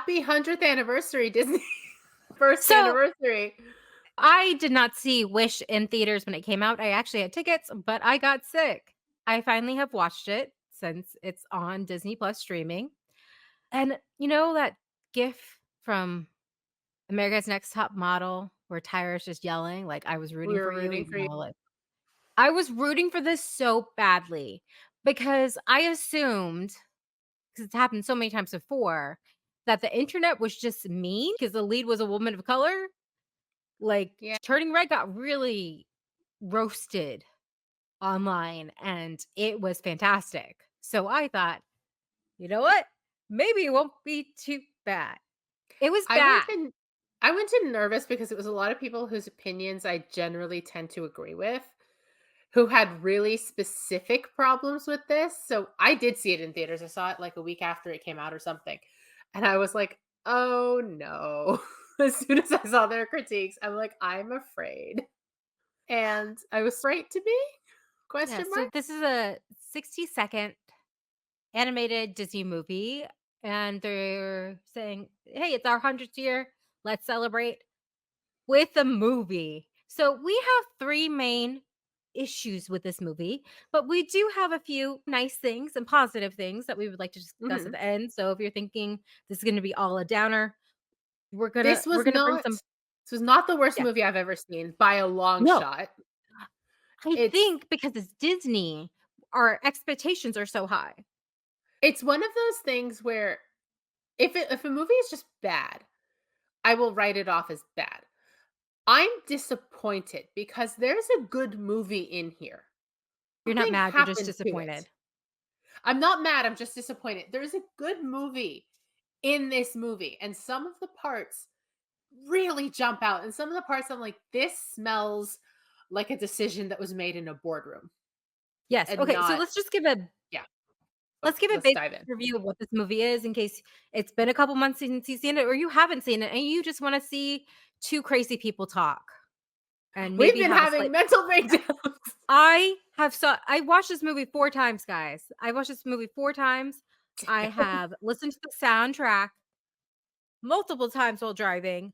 Happy 100th anniversary, Disney. First So anniversary. I did not see Wish in theaters when it came out. I actually had tickets, but I got sick. I finally have watched it since it's on Disney Plus streaming. And you know that gif from America's Next Top Model where Tyra's just yelling, like, I was We rooting for were you, rooting even for you. though like I was rooting for this so badly because I assumed, because it's happened so many times before, that the internet was just mean because the lead was a woman of color. Like, Yeah. Turning Red got really roasted online, and it was fantastic. So I thought, "You know what? Maybe it won't be too bad." It was I went bad. in I went in nervous because it was a lot of people whose opinions I generally tend to agree with, who had really specific problems with this. So I did see it in theaters. I saw it like a week after it came out or something. And I was like, "Oh no." As soon as I saw their critiques, I'm like, "I'm afraid." And I was right to be? Yeah, Question so mark? this is a 60-second animated Disney movie, and they're saying, "Hey, it's our 100th year. Let's celebrate with a movie." So we have 3 main issues with this movie, but we do have a few nice things and positive things that we would like to discuss at Mhm. the end. So if you're thinking this is gonna be all a downer, we're gonna This we're was gonna bring not some. this was not the worst Yeah. movie I've ever seen by a long No, shot. I It's think because it's Disney, our expectations are so high. it's one of those things where if a movie is just bad, I will write it off as bad. I'm disappointed because there's a good movie in here. You're not Something mad, you're just happened to disappointed. it. I'm not mad, I'm just disappointed. There's a good movie in this movie, and some of the parts really jump out, and some of the parts I'm like, "This smells like a decision that was made in a boardroom Yes, and okay, so not." Yeah, let's give a let's basic dive in. review of what this movie is in case it's been a couple months since you've seen it or you haven't seen it and you just wanna see 2 crazy people talk and We've maybe been have a having slight. mental Yeah. breakdowns. I watched this movie 4 times, guys. I watched this movie 4 times. I have listened to the soundtrack multiple times while driving.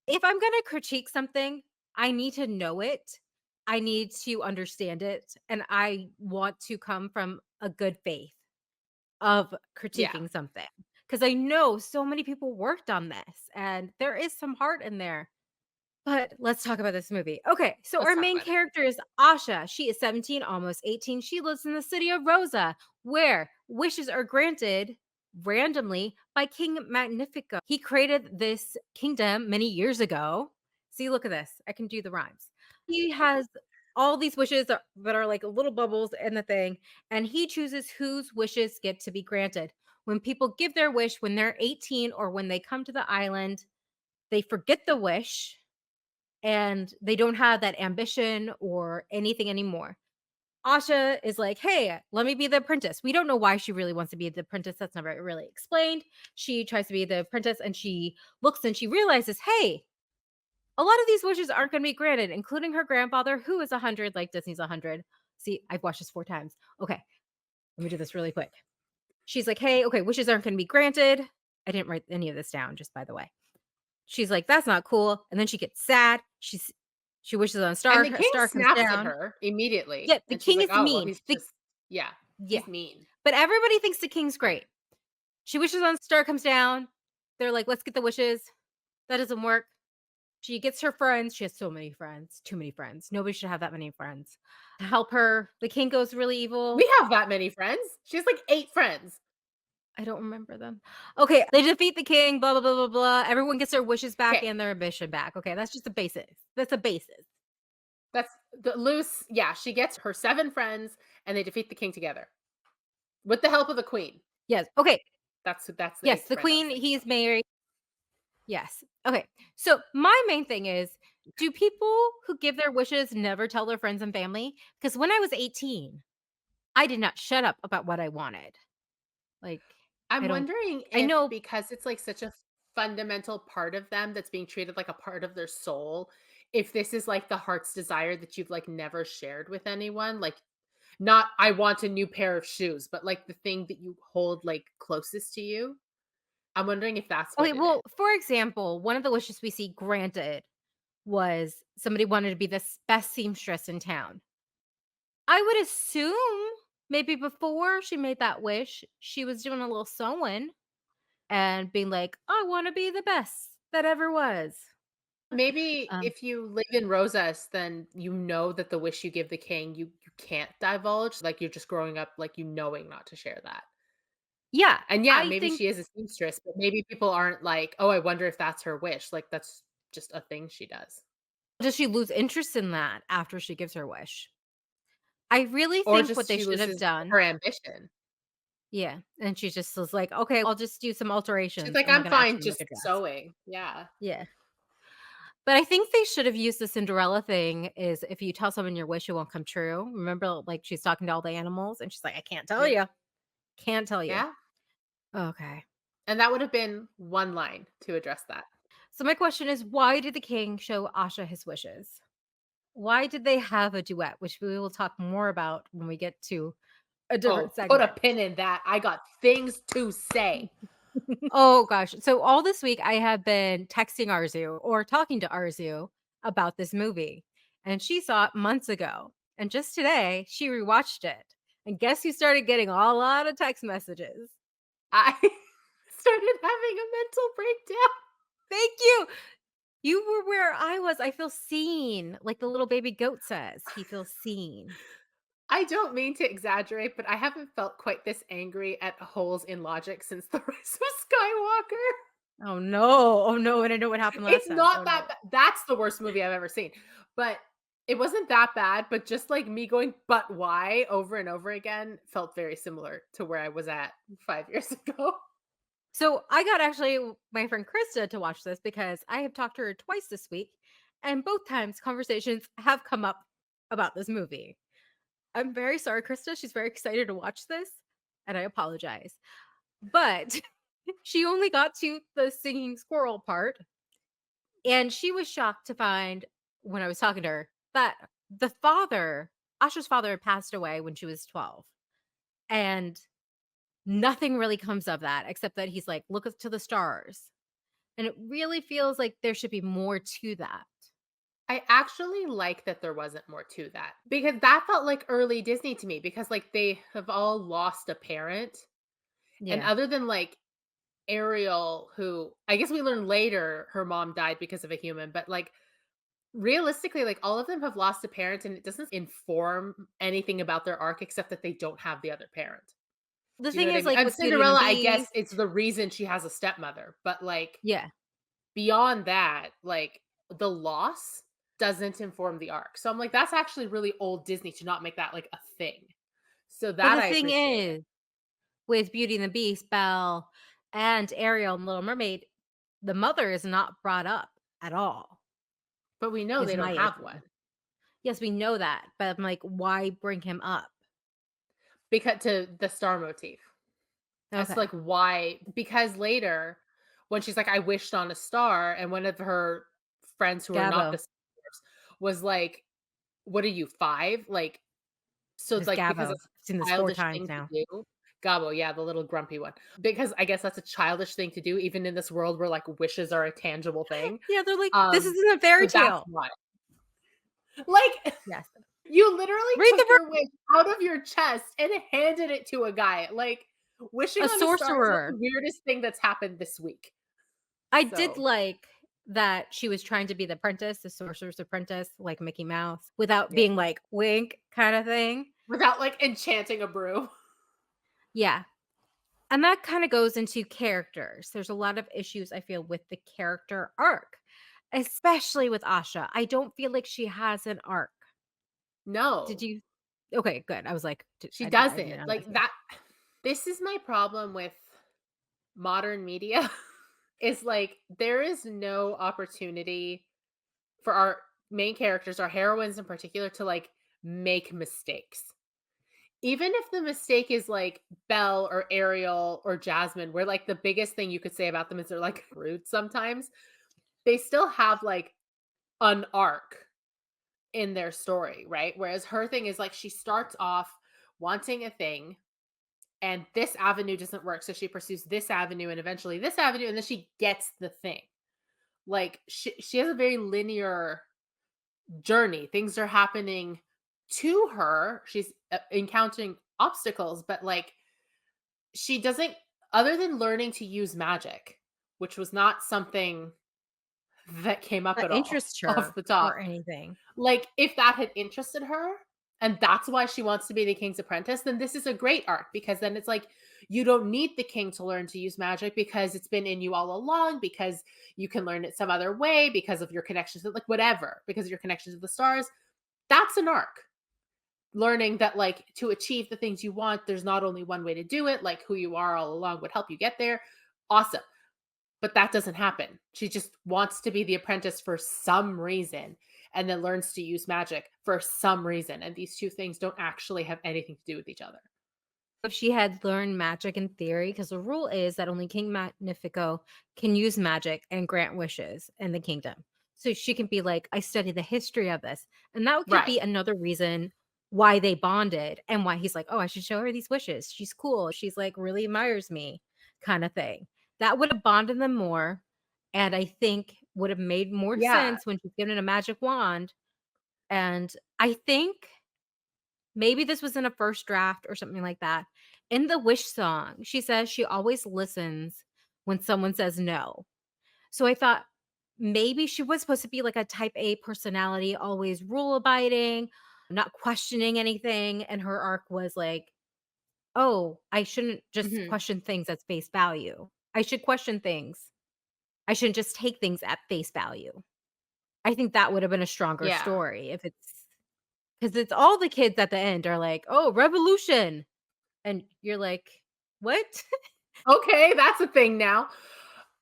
If I'm gonna critique something, I need to know it. I need to understand it, and I want to come from a good faith of Yeah, critiquing something because I know so many people worked on this, and there is some heart in there. But let's talk about this movie. Okay, so let's our talk main about it. character is Asha. She is 17, almost 18. She lives in the city of Rosa, where wishes are granted randomly by King Magnifico. He created this kingdom many years ago. See, look at this. I can do the rhymes. He has all these wishes that are like little bubbles in the thing, and he chooses whose wishes get to be granted. When people give their wish when they're 18 or when they come to the island, they forget the wish and they don't have that ambition or anything anymore. Asha is like, "Hey, let me be the apprentice." We don't know why she really wants to be the apprentice. That's never really explained. She tries to be the apprentice and she looks and she realizes, "Hey, a lot of these wishes aren't going to be granted, including her grandfather, who is 100, like Disney's 100." See, I've watched this 4 times. Okay, let me do this really quick. She's like, "Hey, okay, wishes aren't going to be granted." I didn't write any of this down, just by the way. She's like, "That's not cool." And then she gets sad. She wishes on a And star. the A king star comes snaps at down. her immediately, Yeah, the and she's king like, is "Oh, well, mean. he's just." Yeah, Yeah, he's mean. but everybody thinks the king's great. She wishes on a star comes down. They're like, "Let's get the wishes." That doesn't work. She gets her friends. She has so many friends. Too many friends. Nobody should have that many friends. To help her, the king goes really evil. We have that many friends. She has, like, 8 friends. I don't remember them. Okay, they defeat the king. Blah blah blah blah blah. Everyone gets their wishes back Okay, and their ambition back. Okay, that's just the basis. That's the basis. that's the loose yeah, she gets her 7 friends, and they defeat the king together with the help of the queen. Yes. Okay. That's the Yes, 8th the friend I was queen, thinking he's of. married. Yes. Okay. So my main thing is, do people who give their wishes never tell their friends and family? Because when I was 18, I did not shut up about what I wanted. Like, I I'm don't wondering I if know. because it's, like, such a fundamental part of them that's being treated like a part of their soul, if this is, like, the heart's desire that you've, like, never shared with anyone, like, not, "I want a new pair of shoes," but, like, the thing that you hold, like, closest to you. I'm wondering if that's what Okay, it is. well, for example, one of the wishes we see granted was somebody wanted to be the best seamstress in town. I would assume maybe before she made that wish, she was doing a little sewing and being like, "I wanna be the best that ever was." Maybe Um, if you live in Rosas, then you know that the wish you give the king, you can't divulge, like, you're just growing up, like, you knowing not to share that. yeah, And yeah, I maybe think she is a seamstress, but maybe people aren't like, "Oh, I wonder if that's her wish." Like, that's just a thing she does. does she lose interest in that after she gives her wish? I really Or think what just they she should have loses done her ambition. yeah, and she just was like, "Okay, I'll just do some She's alterations. like, I'm not "I'm gonna fine actually make a just dress." sewing." Yeah. Yeah. But I think they should have used the Cinderella thing is if you tell someone your wish, it won't come true. Remember, like, she's talking to all the animals and she's like, "I can't tell Yeah. you. Can't tell you." Yeah. Okay. And that would have been one line to address that. So my question is, why did the king show Asha his wishes? Why did they have a duet, which we will talk more about when we get to a different Oh, put a segment. pin in that. I got things to say. Oh gosh. So all this week I have been texting Arzu or talking to Arzu about this movie. And she saw it months ago. And just today she rewatched it. And guess who started getting a lot of text messages? I started having a mental breakdown. Thank you. You were where I was. I feel seen. Like the little baby goat says, he feels seen. I don't mean to exaggerate, but I haven't felt quite this angry at holes in logic since The Rise of Skywalker. Oh no. Oh no. And I know what happened last It's time. not Oh that no. that's the worst movie I've ever seen, but it wasn't that bad, but just, like, me going, "But why?" over and over again felt very similar to where I was at 5 years ago. So I got actually my friend Krista to watch this because I have talked to her twice this week, and both times conversations have come up about this movie. I'm very sorry, Krista. She's very excited to watch this, and I apologize. But she only got to the singing squirrel part, and she was shocked to find when I was talking to her that the father, Asha's father, had passed away when she was 12. And nothing really comes of that except that he's like, look up to the stars. And it really feels like there should be more to that. I actually like that there wasn't more to that, because that felt like early Disney to me because, like, they have all lost a parent, and Yeah. other than, like, Ariel, who I guess we learned later her mom died because of a human, but, like, realistically, like, all of them have lost a parent, and it doesn't inform anything about their arc except that they don't have the other parent. The Do you know thing what I is, mean? like And with Beauty and the Cinderella, I guess Beast, it's the reason she has a stepmother, but, like, yeah. beyond that, like, the loss doesn't inform the arc. So I'm like, that's actually really old Disney to not make that, like, a thing. So But that the I thing appreciate it. is, with Beauty and the Beast, Belle, and Ariel and Little Mermaid, the mother is not brought up at all, But we know is they my don't have issue. one. Yes, we know that, but I'm like, why bring him up? Because to the star motif. As to, Okay. like, why, because later, when she's like, "I wished on a star," and one of her friends who are not the Gabo. stars was like, "What are you, 5?" Like, so it's Just like, because Gabo. it's I've seen a this 4 childish times thing to now. do. Gabo, yeah, the little grumpy one. Because I guess that's a childish thing to do even in this world where, like, wishes are a tangible thing. Yeah, they're like, "This isn't a fairy So that's tale." why. Like, Yes. you literally Read the took room. your wish out of your chest and handed it to a guy. Like, wishing A on a star is not sorcerer. the weirdest thing that's happened this week. I did So, like that she was trying to be the apprentice, the sorcerer's apprentice, like Mickey Mouse, without yeah. being like, "Wink," kinda thing. Without, like, enchanting a brew. Yeah. And that kinda goes into characters. There's a lot of issues I feel with the character arc, especially with Asha. I don't feel like she has an arc. Did No, you Okay, good. I was like, "D she I did doesn't. not Like, ask you." that this is my problem with modern media is, like, there is no opportunity for our main characters, our heroines in particular, to, like, make mistakes. Even if the mistake is, like, Belle or Ariel or Jasmine, where, like, the biggest thing you could say about them is they're, like, rude sometimes, they still have, like, an arc in their story, right? Whereas her thing is, like, she starts off wanting a thing, and this avenue doesn't work, so she pursues this avenue and eventually this avenue, and then she gets the thing. Like, she has a very linear journey. Things are happening to her. She's, encountering obstacles, but, like, she doesn't, other than learning to use magic, which was not something that came up That at all interests off her the top. or anything. Like, if that had interested her, and that's why she wants to be the king's apprentice, then this is a great arc, because then it's like, you don't need the king to learn to use magic because it's been in you all along, because you can learn it some other way because of your connections to, like, whatever, because of your connections to the stars. That's an arc. Learning that, like, to achieve the things you want, there's not only one way to do it, like who you are all along would help you get there. Awesome. But that doesn't happen. She just wants to be the apprentice for some reason, and then learns to use magic for some reason, and these 2 things don't actually have anything to do with each other. If she had learned magic in theory, because the rule is that only King Magnifico can use magic and grant wishes in the kingdom. So she can be like, I study the history of this. And that could Right. be another reason why they bonded and why he's like, oh, I should show her these wishes. She's cool. She's like, really admires me, kind of thing. That would have bonded them more. And I think would have made more Yeah. sense when she's given a magic wand. And I think maybe this was in a first draft or something like that. In the Wish song, she says she always listens when someone says no. So I thought maybe she was supposed to be like a type A personality, always rule abiding, not questioning anything. And her arc was like, oh, I shouldn't just Mhm. question things at face value. I should question things. I shouldn't just take things at face value. I think that would have been a stronger Yeah. story if it's because it's all the kids at the end are like, oh, revolution. And you're like, "What?" Okay, that's a thing now.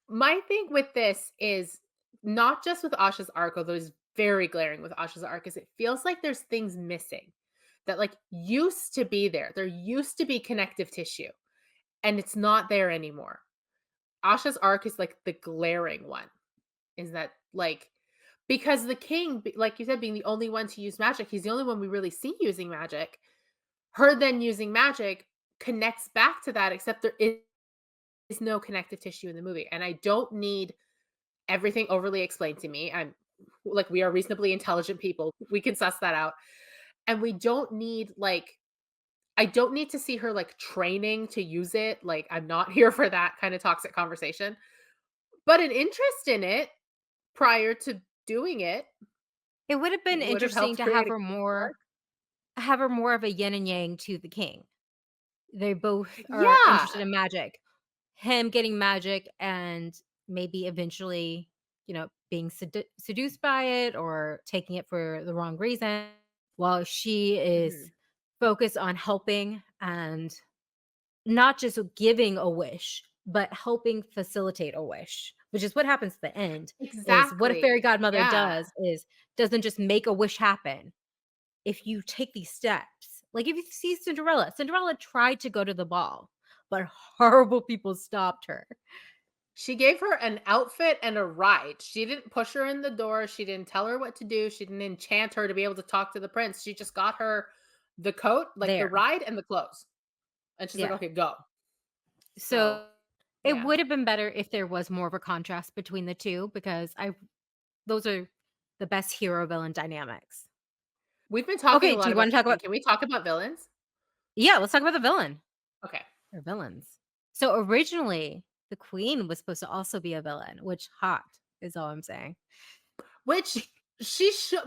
My thing with this is not just with Asha's arc, although it's very glaring with Asha's arc, is it feels like there's things missing that, like, used to be there. There used to be connective tissue, and it's not there anymore. Asha's arc is, like, the glaring one, is that, like, because the king, like you said, being the only one to use magic, he's the only one we really see using magic. Her then using magic connects back to that, except there is no connective tissue in the movie, and I don't need everything overly explained to me. I'm like, we are reasonably intelligent people. We can suss that out. And we don't need, like, I don't need to see her, like, training to use it. Like, I'm not here for that kind of toxic conversation. But an interest in it prior to doing it It would have been would have interesting helped to create a character arc. have her more of a yin and yang to the king. They both are Yeah. interested in magic. Him getting magic and maybe eventually, being seduced by it or taking it for the wrong reason, while she is Mhm. focused on helping and not just giving a wish, but helping facilitate a wish, which is what happens at the end, is what a fairy Exactly. godmother Yeah. does is doesn't just make a wish happen. If you take these steps, like if you see Cinderella tried to go to the ball, but horrible people stopped her. She gave her an outfit and a ride. She didn't push her in the door. She didn't tell her what to do. She didn't enchant her to be able to talk to the prince. She just got her the coat, like the There. ride and the clothes. And she's like, Yeah. "Okay, go." So, So it yeah. would have been better if there was more of a contrast between the 2 because I those are the best hero villain dynamics. We've been talking a Okay, do lot you about wanna the talk king. about Can we talk about villains? Yeah, let's talk about the villain. Okay. Or villains. So originally, the queen was supposed to also be a villain, which hot is all I'm saying. Which she should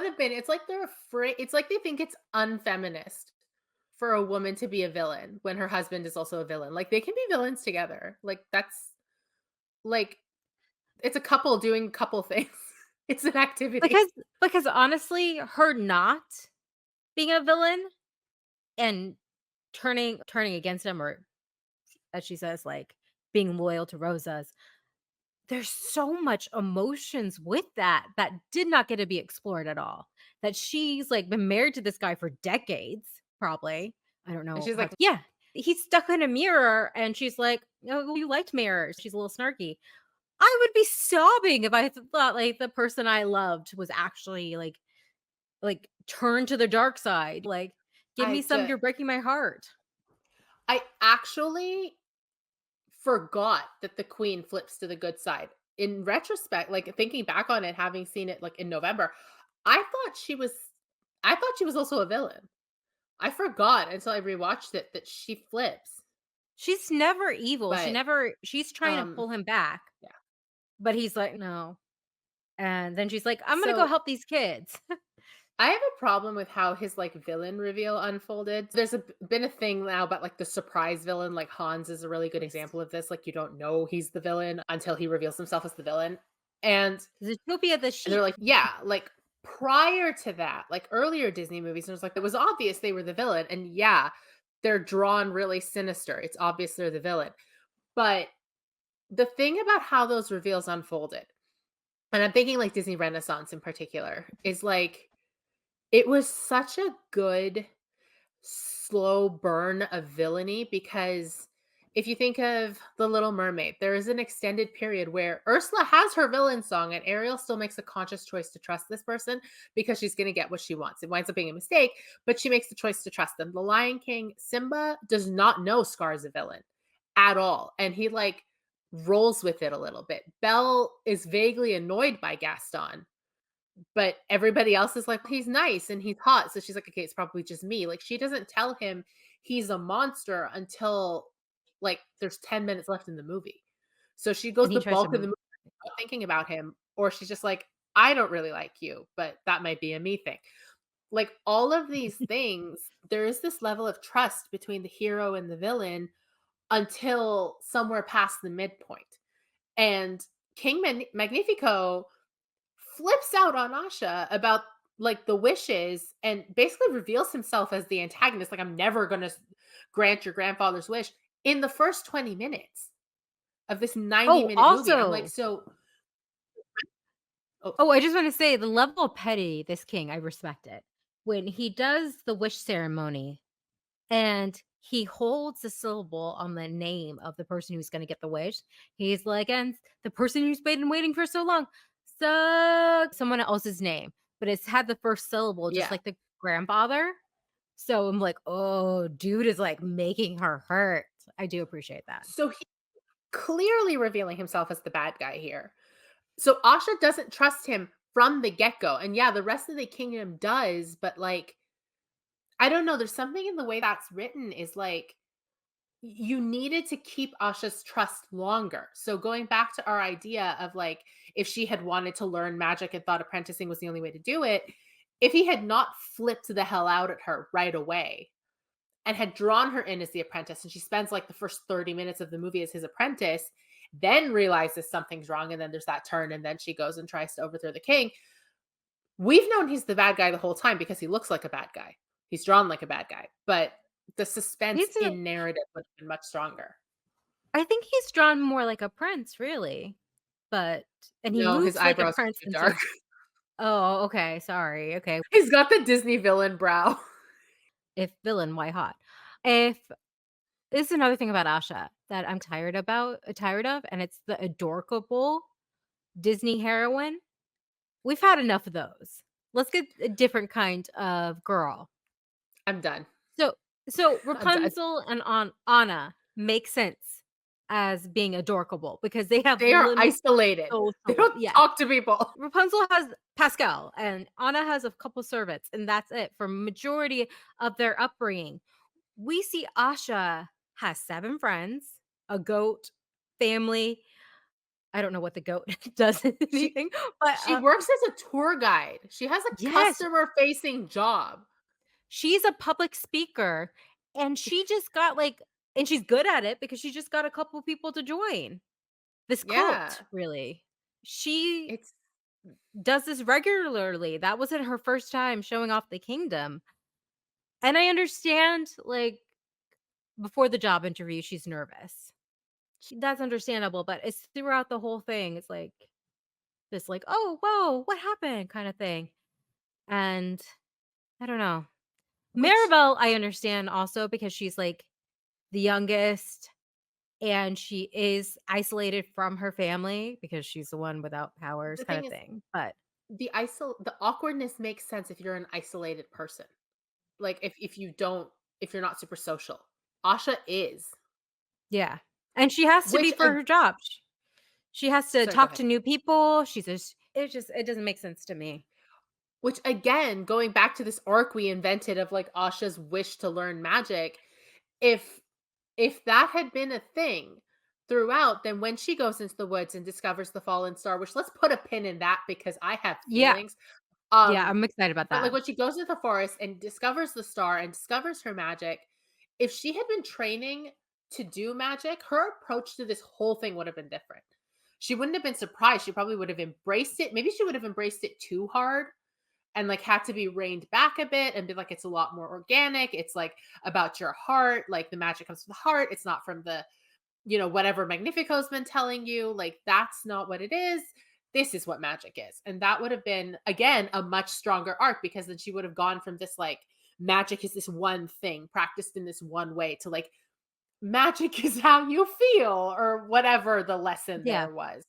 have been. It's like they're afraid. It's like they think it's unfeminist for a woman to be a villain when her husband is also a villain. Like, they can be villains together. Like, that's, like, it's a couple doing couple things. It's an activity. Because because honestly, her not being a villain and turning against him or as she says, like being loyal to Rosa's, there's so much emotions with that that did not get to be explored at all. That she's like been married to this guy for decades, probably. I don't And know she's how like, yeah. He's stuck in a mirror and she's like, "Oh, you liked mirrors." She's a little snarky. I would be sobbing if I thought like the person I loved was actually like turned to the dark side. Like, give I me some, just you're breaking my heart. I actually forgot that the queen flips to the good side. In retrospect, like, thinking back on it, having seen it, like, in November, I thought she was I thought she was also a villain. I forgot until I rewatched it that she flips, She's never evil. but, She's trying to um pull him back, yeah. but he's like, "No." And then she's like, "I'm gonna go So, help these kids." I have a problem with how his, like, villain reveal unfolded. There's been a thing now about, like, the surprise villain, like, Hans is a really good Yes. example of this, like, you don't know he's the villain until he reveals himself as the villain, and Zootopia the they're sheep. like, "Yeah, like, prior to that, like, earlier Disney movies, it was obvious they were the villain, and yeah, they're drawn really sinister, it's obvious they're the villain." But the thing about how those reveals unfolded, and I'm thinking, like, Disney Renaissance in particular, is, like, it was such a good slow burn of villainy because if you think of The Little Mermaid, there is an extended period where Ursula has her villain song and Ariel still makes a conscious choice to trust this person because she's going to get what she wants. It winds up being a mistake, but she makes the choice to trust them. The Lion King, Simba does not know Scar's a villain at all. And he like rolls with it a little bit. Belle is vaguely annoyed by Gaston, but everybody else is like, "He's nice and he's hot." So she's like, "Okay, it's probably just me." Like, she doesn't tell him he's a monster until, like, there's 10 minutes left in the movie. So she goes And he the tries to bulk of the m movie not thinking about him, or she's just like, "I don't really like you, but that might be a me thing." Like, all of these things, there is this level of trust between the hero and the villain until somewhere past the midpoint. And Magnifico flips out on Asha about like the wishes and basically reveals himself as the antagonist. Like, I'm never going to grant your grandfather's wish in the first 20 minutes of this 90 Oh, minute movie. I'm like, also so, oh, oh, I just wanna say the level of petty this king, I respect it. When he does the wish ceremony and he holds the syllable on the name of the person who's gonna get the wish, he's like, "And the person who's been waiting for so long, so" someone else's name, but it's had the first syllable just yeah. like the grandfather. So I'm like, "Oh, dude is, like, making her hurt." I do appreciate that. So he clearly revealing himself as the bad guy here. So Asha doesn't trust him from the get go. And yeah, the rest of the kingdom does, but like, I don't know. There's something in the way that's written is like, you needed to keep Asha's trust longer. So going back to our idea of like if she had wanted to learn magic and thought apprenticing was the only way to do it, if he had not flipped the hell out at her right away and had drawn her in as the apprentice and she spends like the first 30 minutes of the movie as his apprentice, then realizes something's wrong and then there's that turn and then she goes and tries to overthrow the king. We've known he's the bad guy the whole time because he looks like a bad guy. He's drawn like a bad guy, but the suspense He's a in narrative would have been much stronger. I think he's drawn more like a prince, really, but and he No, his moves like a eyebrows are prince too dark. until oh, okay, sorry, okay. He's got the Disney villain brow. If villain, why hot? If this is another thing about Asha that I'm tired of, and it's the adorkable Disney heroine. We've had enough of those. Let's get a different kind of girl. I'm done. So so I'm done. Rapunzel and Anna make sense as being adorkable because they have They are limited isolated. They social don't yes. talk to people. Rapunzel has Pascal and Anna has a couple servants, and that's it for majority of their upbringing. We see Asha has 7 friends, a goat, family. I don't know what the goat does She anything, but, she works as a tour guide. She has a yes, customer facing job. she's a public speaker, and she just got, like and she's good at it because she just got a couple people to join this cult, Yeah. really. She It's does this regularly. That wasn't her first time showing off the kingdom. And I understand, like, before the job interview, she's nervous. That's understandable, but it's throughout the whole thing. It's like this, like, "Oh, whoa, what happened?" kind of thing. And I don't know. which Maribel, I understand also because she's like the youngest and she is isolated from her family because she's the one without powers, the kind thing of is thing. But the awkwardness makes sense if you're an isolated person. Like if you don't if you're not super social. Asha is. Yeah. And she has to be Which for her job. She has to sorry, go talk ahead. to new people. It doesn't make sense to me. Which again, going back to this arc we invented of like Asha's wish to learn magic, if that had been a thing throughout, then when she goes into the woods and discovers the fallen star, which let's put a pin in that because I have Yeah. feelings. Yeah, Um, I'm excited about but like that. when she goes into the forest and discovers the star and discovers her magic, if she had been training to do magic, her approach to this whole thing would have been different. She wouldn't have been surprised. She probably would have embraced it. Maybe she would have embraced it too hard and like had to be reined back a bit and be like, it's a lot more organic. It's like about your heart. Like the magic comes from the heart. It's not from the, whatever Magnifico's been telling you. Like that's not what it is. This is what magic is. And that would have been, again, a much stronger arc because then she would have gone from this like magic is this one thing practiced in this one way to like magic is how you feel or whatever the lesson Yeah, there was.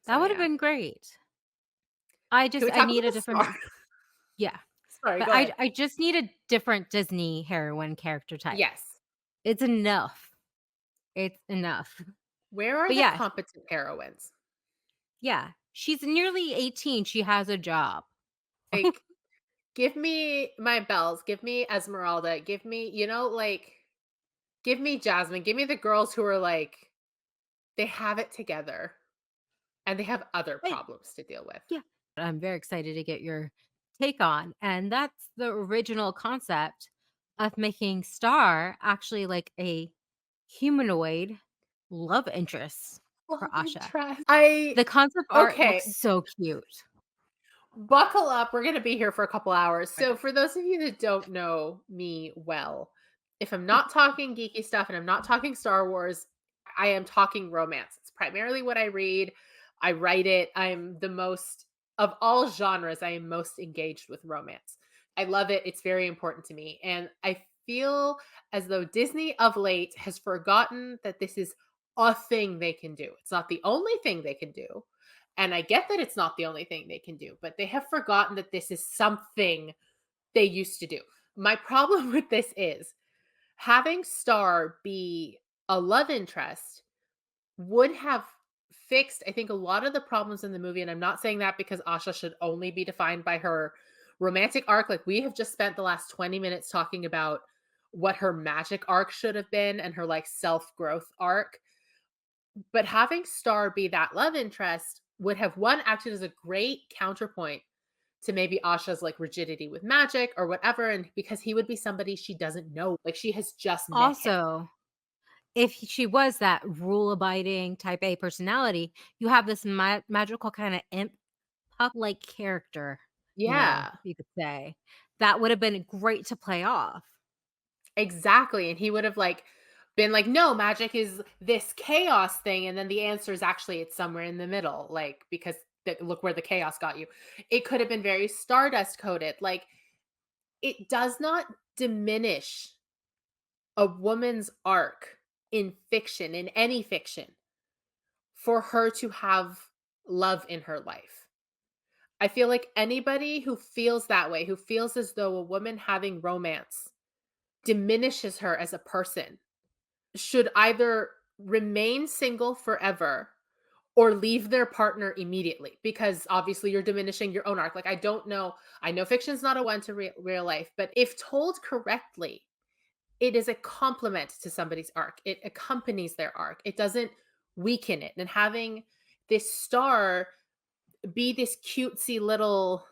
So that would have yeah. been great. Can we I talk about need a the star? different. Yeah, Sorry, but go ahead. I just need a different Disney heroine character type. Yes. It's enough. It's enough. Where are But the yeah, competent heroines? yeah, she's nearly 18, she has a job. Like, give me my bells, give me Esmeralda, give me, like, give me Jasmine, give me the girls who are like, they have it together and they have other But problems to deal with. yeah, I'm very excited to get your take on, and that's the original concept of making Star actually like a humanoid love interest for Love Asha. interest. The concept art Okay, looks so cute. buckle up. We're going to be here for a couple hours. So, for those of you that don't know me well, if I'm not talking geeky stuff and I'm not talking Star Wars, I am talking romance. It's primarily what I read. I write it. I'm the most, of all genres, I am most engaged with romance. I love it. It's very important to me. And I feel as though Disney of late has forgotten that this is a thing they can do. It's not the only thing they can do, and I get that it's not the only thing they can do, but they have forgotten that this is something they used to do. My problem with this is having Star be a love interest would have fixed, I think, a lot of the problems in the movie. And I'm not saying that because Asha should only be defined by her romantic arc. Like, we have just spent the last 20 minutes talking about what her magic arc should have been and her like self growth arc. But having Star be that love interest would have, one, acted as a great counterpoint to maybe Asha's like rigidity with magic or whatever. And because he would be somebody she doesn't know, like she has just met him. Also, if she was that rule-abiding type A personality, you have this magical kinda imp pup-like character, Yeah, you could say. That would have been great to play off. exactly. And he would have like been like, no, magic is this chaos thing. And then the answer is actually it's somewhere in the middle, like because look where the chaos got you. It could have been very stardust coded. Like, it does not diminish a woman's arc in fiction, in any fiction, for her to have love in her life. I feel like anybody who feels that way, who feels as though a woman having romance diminishes her as a person, should either remain single forever or leave their partner immediately because obviously you're diminishing your own arc. Like, I don't know. I know fiction's not a one to real life, but if told correctly, it is a complement to somebody's arc. It accompanies their arc. It doesn't weaken it. And having this star be this cutesy little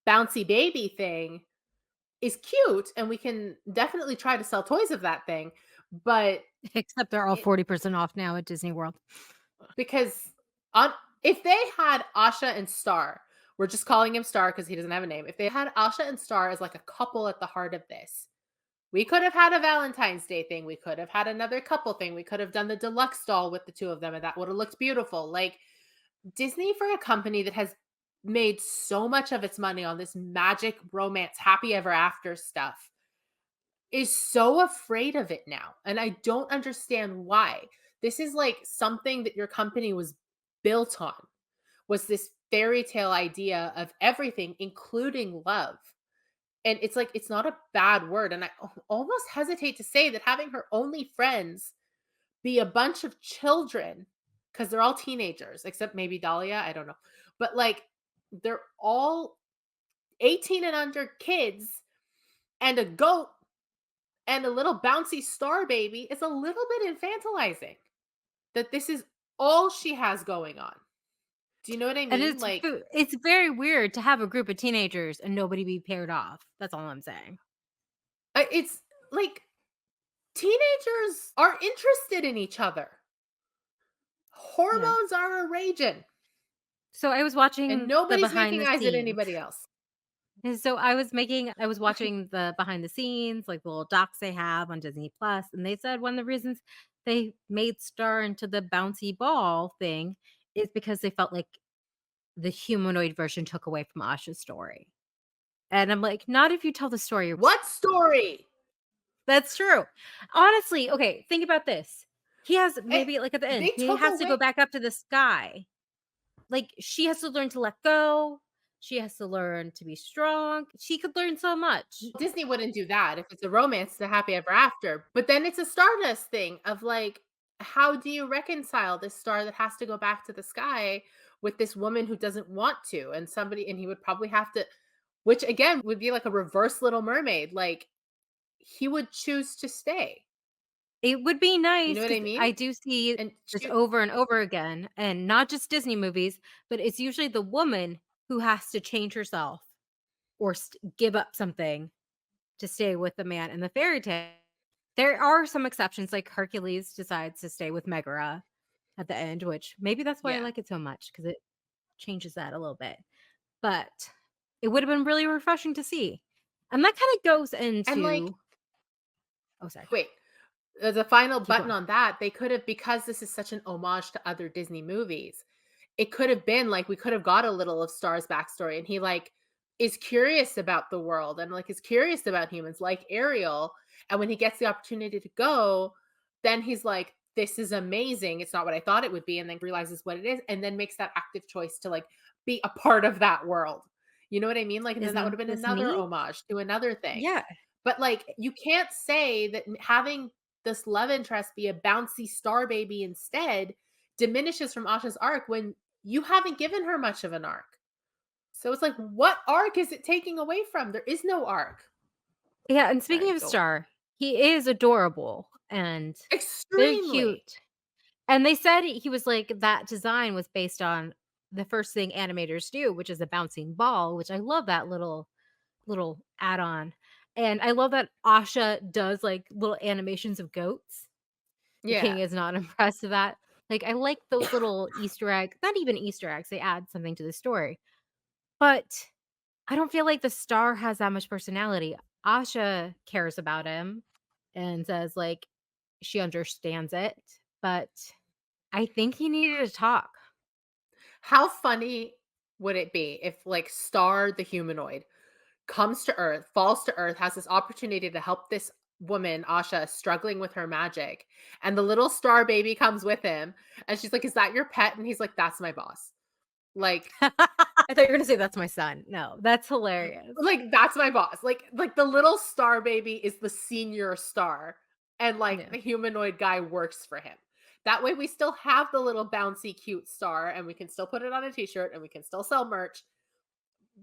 bouncy baby thing is cute, and we can definitely try to sell toys of that thing, but Except they're all it 40% off now at Disney World. because on if they had Asha and Star, we're just calling him Star because he doesn't have a name. If they had Asha and Star as like a couple at the heart of this, we could have had a Valentine's Day thing. We could have had another couple thing. We could have done the deluxe doll with the two of them, and that would have looked beautiful. Like, Disney, for a company that has made so much of its money on this magic romance, happy ever after stuff, is so afraid of it now. And I don't understand why. This is like something that your company was built on, was this fairy tale idea of everything, including love. And it's like, it's not a bad word, and I almost hesitate to say that having her only friends be a bunch of children, because 'cause they're all teenagers, except maybe Dahlia, I don't know. But, like, they're all 18 and under kids, and a goat and a little bouncy star baby is a little bit infantilizing, that this is all she has going on. Do you know what I And mean? Like, it's very weird to have a group of teenagers and nobody be paired off. That's all I'm saying. it's like teenagers are interested in each other. Yeah. Hormones are a raging, So I was and watching the nobody's behind making the eyes at scenes. anybody else. And so I was watching the behind the scenes, like the little docs they have on Disney Plus, and they said one of the reasons they made Star into the bouncy ball thing is because they felt like the humanoid version took away from Asha's story. And I'm like, not if you tell the story. What story? That's true. Honestly, okay, think about this. He has Eh, maybe like at the end, they he took has to go away back up to the sky. Like she has to learn to let go. She has to learn to be strong. She could learn so much. Disney wouldn't do that. If it's a romance, it's a happy ever after. But then it's a Stardust thing of like, how do you reconcile this star that has to go back to the sky with this woman who doesn't want to? And somebody, and he would probably have to, which again would be like a reverse Little Mermaid. Like, he would choose to stay. It would be You know nice what I because mean? I do see And this choose. over and over again, and not just Disney movies, but it's usually the woman who has to change herself or give up something to stay with the man in the fairy tale. There are some exceptions, like Hercules decides to stay with Megara at the end, which maybe that's why I Yeah. like it so much because it changes that a little bit. But it would have been really refreshing to see. And that kind of goes And like, into oh, sorry, wait, the final keep button going. on that, they could have, because this is such an homage to other Disney movies, it could have been like, we could have got a little of Star's backstory, and he, like, is curious about the world and, like, is curious about humans like Ariel, and when he gets the opportunity to go, then he's like, "This is amazing, it's not what I thought it would be," and then realizes what it is, and then makes that active choice to, like, be a part of that world. You know what I mean? Like, and then that would Isn't have been this another neat? homage to another thing. Yeah. But, like, you can't say that having this love interest be a bouncy star baby instead diminishes from Asha's arc when you haven't given her much of an arc. So it's like, what arc is it taking away from? There is no arc. Yeah, and speaking Sorry, of go on. Star, he is adorable and very Extremely. cute. And they said he was like that design was based on the first thing animators do, which is a bouncing ball, which I love that little add-on. And I love that Asha does like little animations of goats. The king Yeah. is not impressed with that. Like I like those little Easter eggs, not even Easter eggs, they add something to the story. But I don't feel like the star has that much personality. Asha cares about him and says like she understands it, but I think he needed to talk. How funny would it be if, like, Star the humanoid comes to Earth, falls to Earth, has this opportunity to help this woman, Asha, struggling with her magic, and the little star baby comes with him, and she's like, "Is that your pet?" And he's like, "That's my boss." Like, I thought you were gonna say that's my son. No, that's hilarious. that's my boss. Like the little star baby is the senior star, and like Yeah. the humanoid guy works for him. That way we still have the little bouncy cute star, and we can still put it on a t-shirt, and we can still sell merch,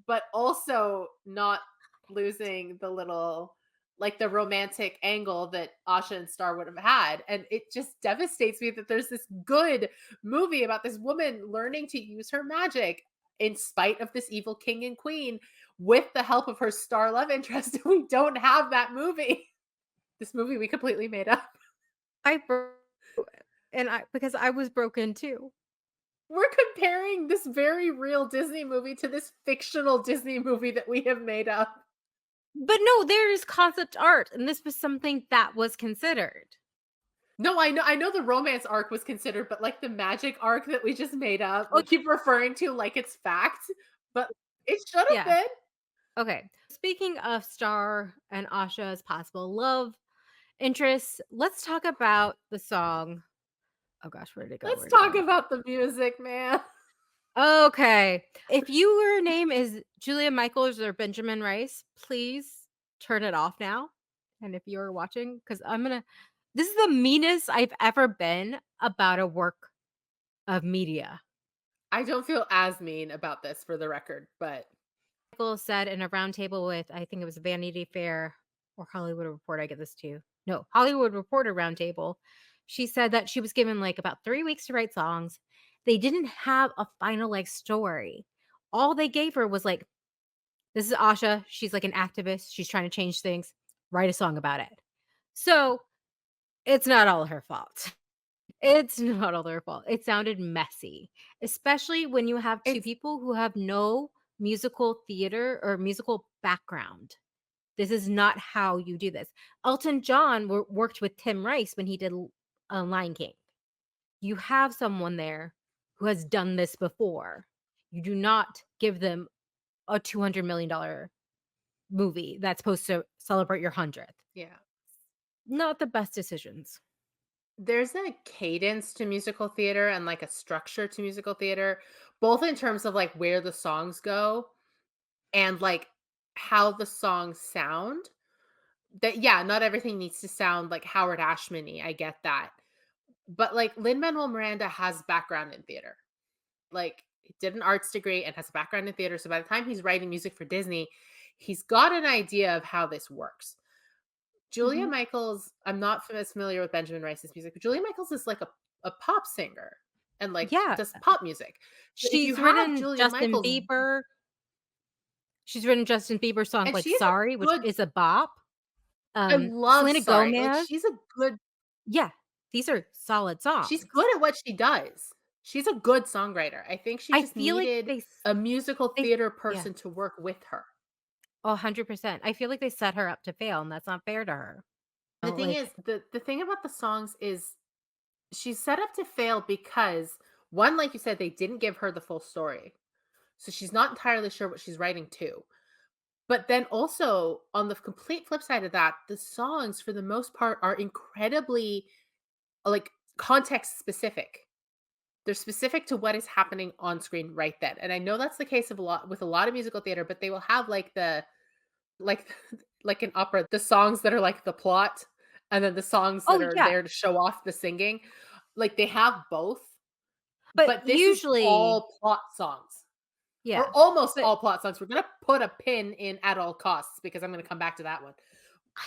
but also not losing the little, like, the romantic angle that Asha and Star would have had. And it just devastates me that there's this good movie about this woman learning to use her magic in spite of this evil king and queen with the help of her star love interest. We don't have that movie. This movie we completely made up. I broke and I because I was broken too. We're comparing this very real Disney movie to this fictional Disney movie that we have made up. But no, there is concept art, and this was something that was considered. No, I know the romance arc was considered, but, like, the magic arc that we just made up, Oh, we keep referring to like it's fact, but it should have yeah. been. Okay. Speaking of Star and Asha's possible love interests, let's talk about the song. Oh gosh, where did it go? Let's Where did it talk go? about the music, man. Okay. If your name is Julia Michaels or Benjamin Rice, please turn it off now. And if you're watching, because this is the meanest I've ever been about a work of media. I don't feel as mean about this for the record, but Michael said in a roundtable with, I think it was Vanity Fair or Hollywood Report, I get this too. No, Hollywood Reporter roundtable. She said that she was given like about 3 weeks to write songs. They didn't have a final like story. All they gave her was like, this is Asha. She's like an activist. She's trying to change things. Write a song about it. So it's not all her fault. It's not all their fault. It sounded messy, especially when you have two it's people who have no musical theater or musical background. This is not how you do this. Elton John worked with Tim Rice when he did Lion King. You have someone there who has done this before. You do not give them a $200 million movie that's supposed to celebrate your 100th. yeah. Not the best decisions. There's a cadence to musical theater and like a structure to musical theater, both in terms of like where the songs go and like how the songs sound. That yeah, not everything needs to sound like Howard Ashman-y. I get that. But like Lin-Manuel Miranda has background in theater. Like he did an arts degree and has a background in theater. So by the time he's writing music for Disney, he's got an idea of how this works. Julia Mhm. Michaels, I'm not as familiar with Benjamin Rice's music, but Julia Michaels is like a pop singer and like Yeah. does pop music. So if you She's have written Julia Justin Michaels, Bieber. She's written Justin Bieber songs and like she is a "Sorry," which good, is a bop. I love Selena Sorry. Like Gomez. Yeah, these are solid she's songs. good at what she does. She's a good songwriter. I think she I just feel like needed a musical they theater yeah, person to work with her. 100%. I feel like they set her up to fail, and that's not fair to her. The Oh, thing like is, the thing about the songs is she's set up to fail because one, like you said, they didn't give her the full story. So she's not entirely sure what she's writing to. But then also on the complete flip side of that, the songs for the most part are incredibly like context specific. They're specific to what is happening on screen right then. And I know that's the case of a lot of musical theater, but they will have like the like like an opera, the songs that are like the plot and then the songs that oh, are yeah, there to show off the singing. Like they have both, but but this is usually all plot songs. Or yeah, almost but all plot songs. We're gonna put a pin in at all costs because I'm gonna come back to that one.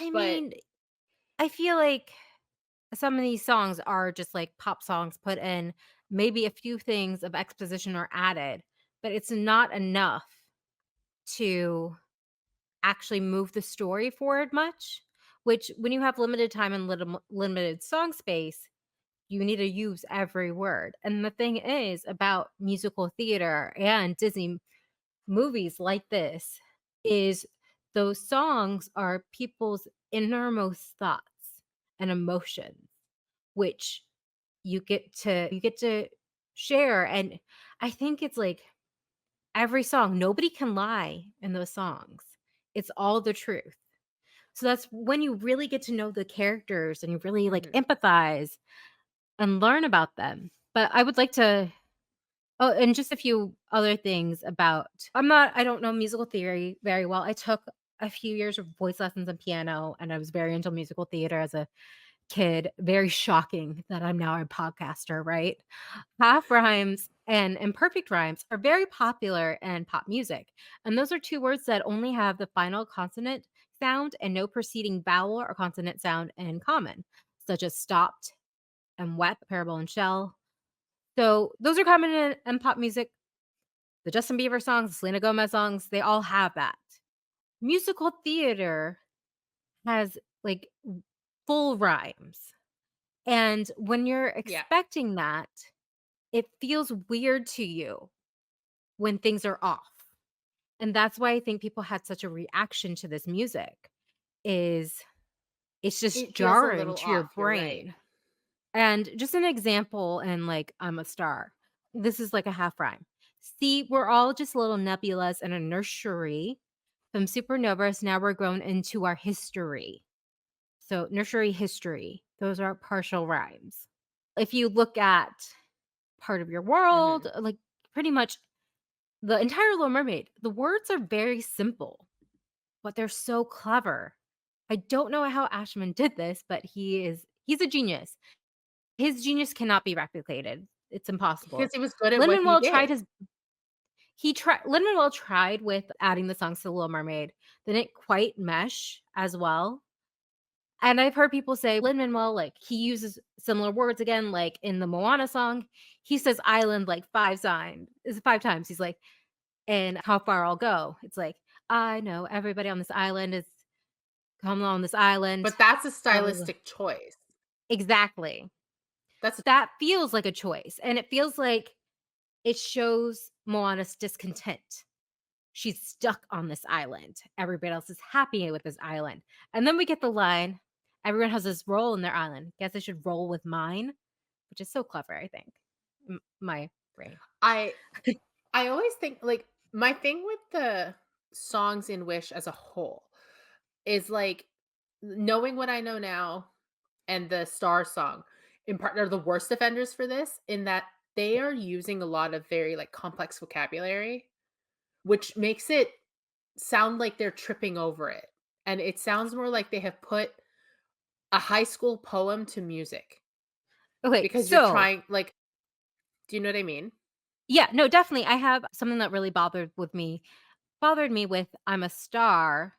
I But mean, I feel like some of these songs are just, like, pop songs put in, maybe a few things of exposition are added, but it's not enough to actually move the story forward much, which when you have limited time and limited song space, you need to use every word. And the thing is about musical theater and Disney movies like this is those songs are people's innermost thoughts and emotions, which you get to share. And I think it's like every song, nobody can lie in those songs. It's all the truth. So that's when you really get to know the characters and you really like mhm, empathize and learn about them. But I would like to oh, and just a few other things about I don't know musical theory very well. I took a few years of voice lessons and piano and I was very into musical theater as a kid. Very shocking that I'm now a podcaster, right? Half rhymes and imperfect rhymes are very popular in pop music. And those are two words that only have the final consonant sound and no preceding vowel or consonant sound in common, such as stopped and wet, parable and shell. So those are common in pop music. The Justin Bieber songs, the Selena Gomez songs, they all have that. Musical theater has like full rhymes. And when you're yeah. expecting that, it feels weird to you when things are off. And that's why I think people had such a reaction to this music is it's just It feels a jarring little to your off, you're right. brain. And just an example and like I'm a star. This is like a half rhyme. See, we're all just little nebulas in a nursery. From supernovas, now we're grown into our history. So nursery history. Those are partial rhymes. If you look at part of your world, Mhm. like pretty much the entire Little Mermaid. The words are very simple, but they're so clever. I don't know how Ashman did this, but he's a genius. His genius cannot be replicated. It's because impossible. he was good at what he Lin-Manuel tried did. his he tried Lin-Manuel tried with adding the songs to The Little Mermaid. They didn't quite mesh as well. And I've heard people say Lin-Manuel, like, he uses similar words again, like in the Moana song, he says island like 5 times. He's like, "And how far I'll go." It's like, "I know everybody on this island is come on this island." But that's a Blah, blah, blah. stylistic choice. Exactly. That's That feels like a choice, and it feels like it shows Moana's discontent. She's stuck on this island. Everybody else is happy with this island. And then we get the line, everyone has this role in their island. Guess I should roll with mine, which is so clever, I think. My brain. I I always think like my thing with the songs in Wish as a whole is like knowing what I know now and the Star song in part are the worst offenders for this in that they are using a lot of very like complex vocabulary, which makes it sound like they're tripping over it. And it sounds more like they have put a high school poem to music Okay, because you're so trying like do you know what I mean? yeah, no, definitely. I have something that really bothered me with I'm a Star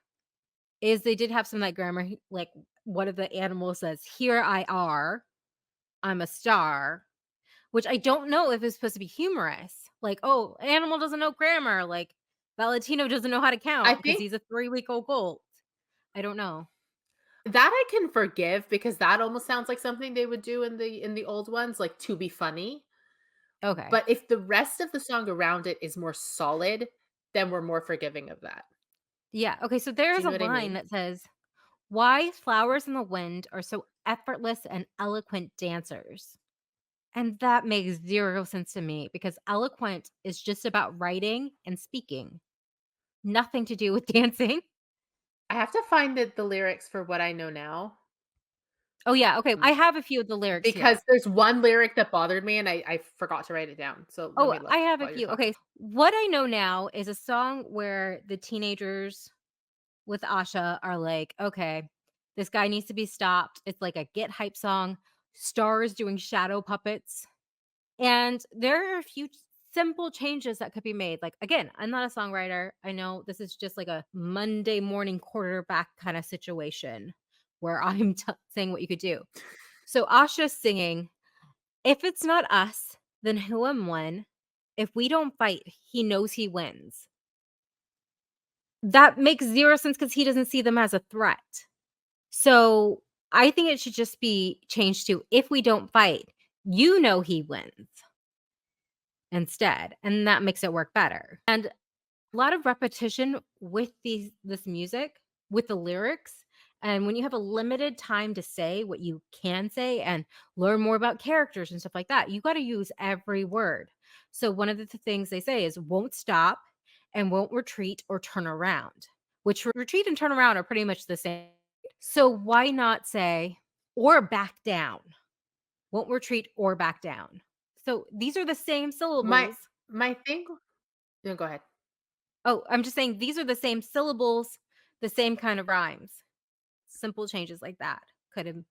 is they did have some of that grammar, like one of the animals says, "Here I are, I'm a star," which I don't know if it's supposed to be humorous. Like, "Oh, an animal doesn't know grammar," like, "Valentino doesn't know how to I count because think he's a 3-week-old colt." I don't know. that I can forgive because that almost sounds like something they would do in the old ones, like to be funny. Okay. But if the rest of the song around it is more solid, then we're more forgiving of that. Yeah, okay, so Do there's you a know what I line mean? that says, "Why flowers in the wind are so effortless and eloquent dancers." And that makes 0 sense to me because eloquent is just about writing and speaking, nothing to do with dancing. I have to find the lyrics for What I Know Now, Oh, yeah, okay, I um, have a few of the lyrics because here. there's one lyric that bothered me and I forgot to write it down. So let Oh, me I look have a while you're few. talking. Okay, "What I Know Now" is a song where the teenagers with Asha are like, "Okay, this guy needs to be stopped." It's like a get hype song. Stars doing shadow puppets. And there are a few simple changes that could be made. Like, again, I'm not a songwriter. I know this is just like a Monday morning quarterback kind of situation where I'm saying what you could do. So Asha's singing, "If it's not us, then who am one? If we don't fight, he knows he wins." That makes 0 sense because he doesn't see them as a threat. So I think it should just be changed to, "If we don't fight, you know he wins." Instead, and that makes it work better. And a lot of repetition with this music, with the lyrics, and when you have a limited time to say what you can say and learn more about characters and stuff like that, you gotta use every word. So one of the things they say is "won't stop" and "won't retreat or turn around," which retreat and turn around are pretty much the same. So why not say "or back down"? Won't retreat or back down. So these are the same My syllables. my thing no, go ahead. Oh, I'm just saying these are the same syllables, the same kind of rhymes. Simple changes like that could have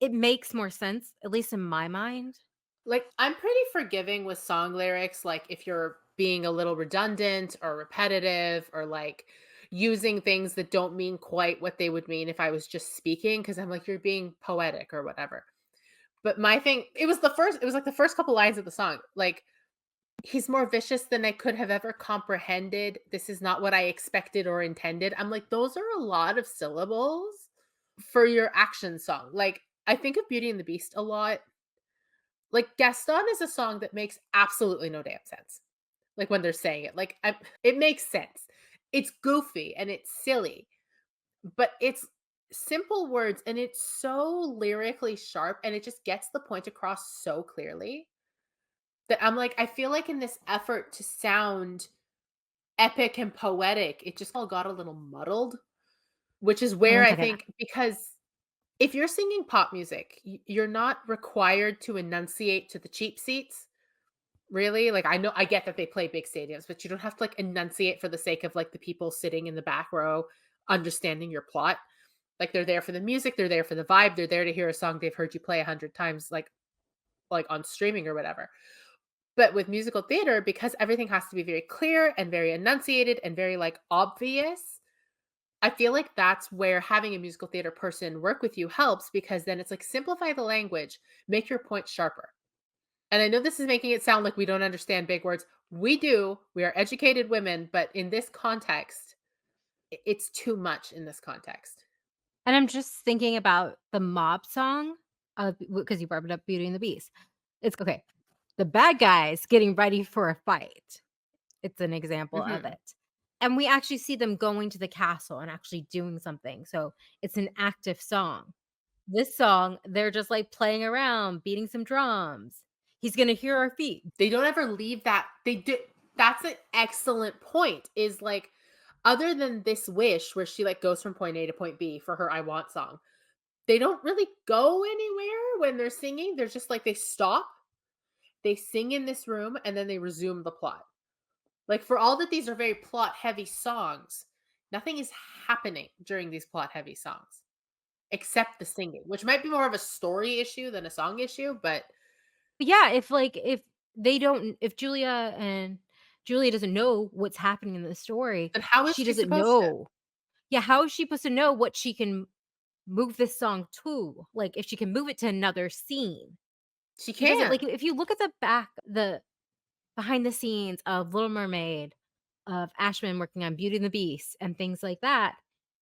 it makes more sense, at least in my mind. Like, I'm pretty forgiving with song lyrics, like, if you're being a little redundant or repetitive or, like, using things that don't mean quite what they would mean if I was just speaking, because 'cause I'm like, "You're being poetic," or whatever. But my thing it was, like, the first couple lines of the song, like, "He's more vicious than I could have ever comprehended. This is not what I expected or intended." I'm like, "Those are a lot of syllables for your action song." Like, I think of Beauty and the Beast a lot. Like, Gaston is a song that makes absolutely no damn sense, like, when they're saying it, like, it makes sense. It's goofy and it's silly, but it's simple words and it's so lyrically sharp and it just gets the point across so clearly that I'm like, I feel like in this effort to sound epic and poetic, it just all got a little muddled, which is where One I second. think because if you're singing pop music, you're not required to enunciate to the cheap seats. Really? Like, I know I get that they play big stadiums, but you don't have to, like, enunciate for the sake of, like, the people sitting in the back row understanding your plot. Like, they're there for the music, they're there for the vibe, they're there to hear a song they've heard you play 100 times, like, on streaming or whatever. But with musical theater, because everything has to be very clear and very enunciated and very, like, obvious, I feel like that's where having a musical theater person work with you helps because then it's like, simplify the language, make your point sharper. And I know this is making it sound like we don't understand big words. We do. We are educated women, but in this context, it's too much in this context. And I'm just thinking about the mob song, because you brought it up, Beauty and the Beast. It's okay. The bad guys getting ready for a fight. It's an example of Mhm. it. And we actually see them going to the castle and actually doing something. So it's an active song. This song, they're just like playing around, beating some drums. He's gonna hear our feet. They don't ever leave that they do that's an excellent point, is, like, other than this wish where she, like, goes from point A to point B for her "I Want" song, they don't really go anywhere when they're singing, they're just like they stop, they sing in this room, and then they resume the plot. Like, for all that these are very plot-heavy songs, nothing is happening during these plot-heavy songs, except the singing, which might be more of a story issue than a song issue, but But yeah, if they don't if Julia doesn't know what's happening in the story, then how is she she doesn't supposed to? know. Yeah, how is she supposed to know what she can move this song to? Like, if she can move it to another scene. She She doesn't can't. like, if you look at the behind the scenes of Little Mermaid, of Ashman working on Beauty and the Beast and things like that,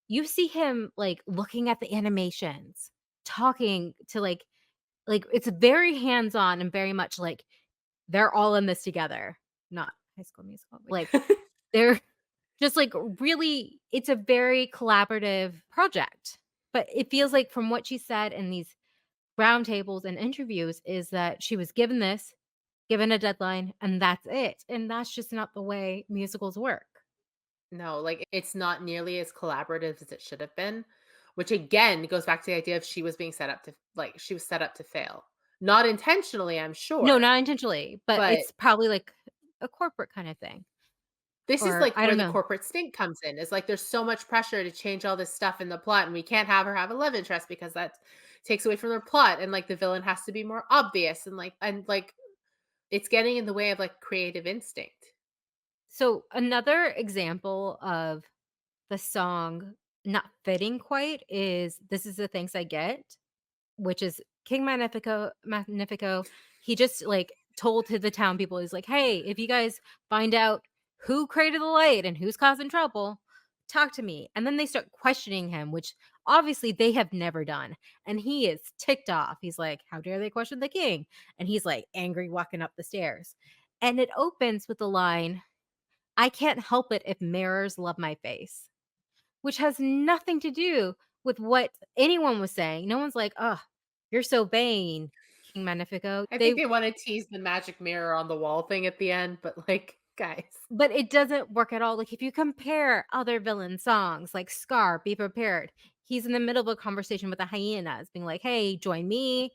you see him, like, looking at the animations, talking to, like, it's very hands-on and very much like they're all in this together, not High School Musical. Like, they're just, like, really it's a very collaborative project, but it feels like from what she said in these roundtables and interviews is that she was given this, given a deadline, and that's it, and that's just not the way musicals work. No, like, it's not nearly as collaborative as it should have been, which again goes back to the idea of she was being set up to like, she was set up to fail. Not intentionally, I'm No, sure, not intentionally, but but it's probably like a corporate kinda thing, this is, or like, I where don't the know. corporate stink comes in. Is like, there's so much pressure to change all this stuff in the plot, and we can't have her have a love interest because that takes away from the plot, and, like, the villain has to be more obvious, and, like, it's getting in the way of, like, creative instinct. So, another example of the song not fitting quite is "This Is the Thanks I Get," which is King Magnifico. He just, like, told to the town people, he's like, "Hey, if you guys find out who created the light and who's causing trouble, talk to me." And then they start questioning him, which obviously they have never done. And he is ticked off. He's like, "How dare they question the king?" And he's, like, angry walking up the stairs. And it opens with the line, "I can't help it if mirrors love my face." Which has nothing to do with what anyone was saying. No one's like, "Oh, you're so vain, King Magnifico." I think they wanna tease the magic mirror on the wall thing at the end, but, like, guys. But it doesn't work at all. Like, if you compare other villain songs like Scar, Be Prepared, he's in the middle of a conversation with the hyenas being like, "Hey, join me.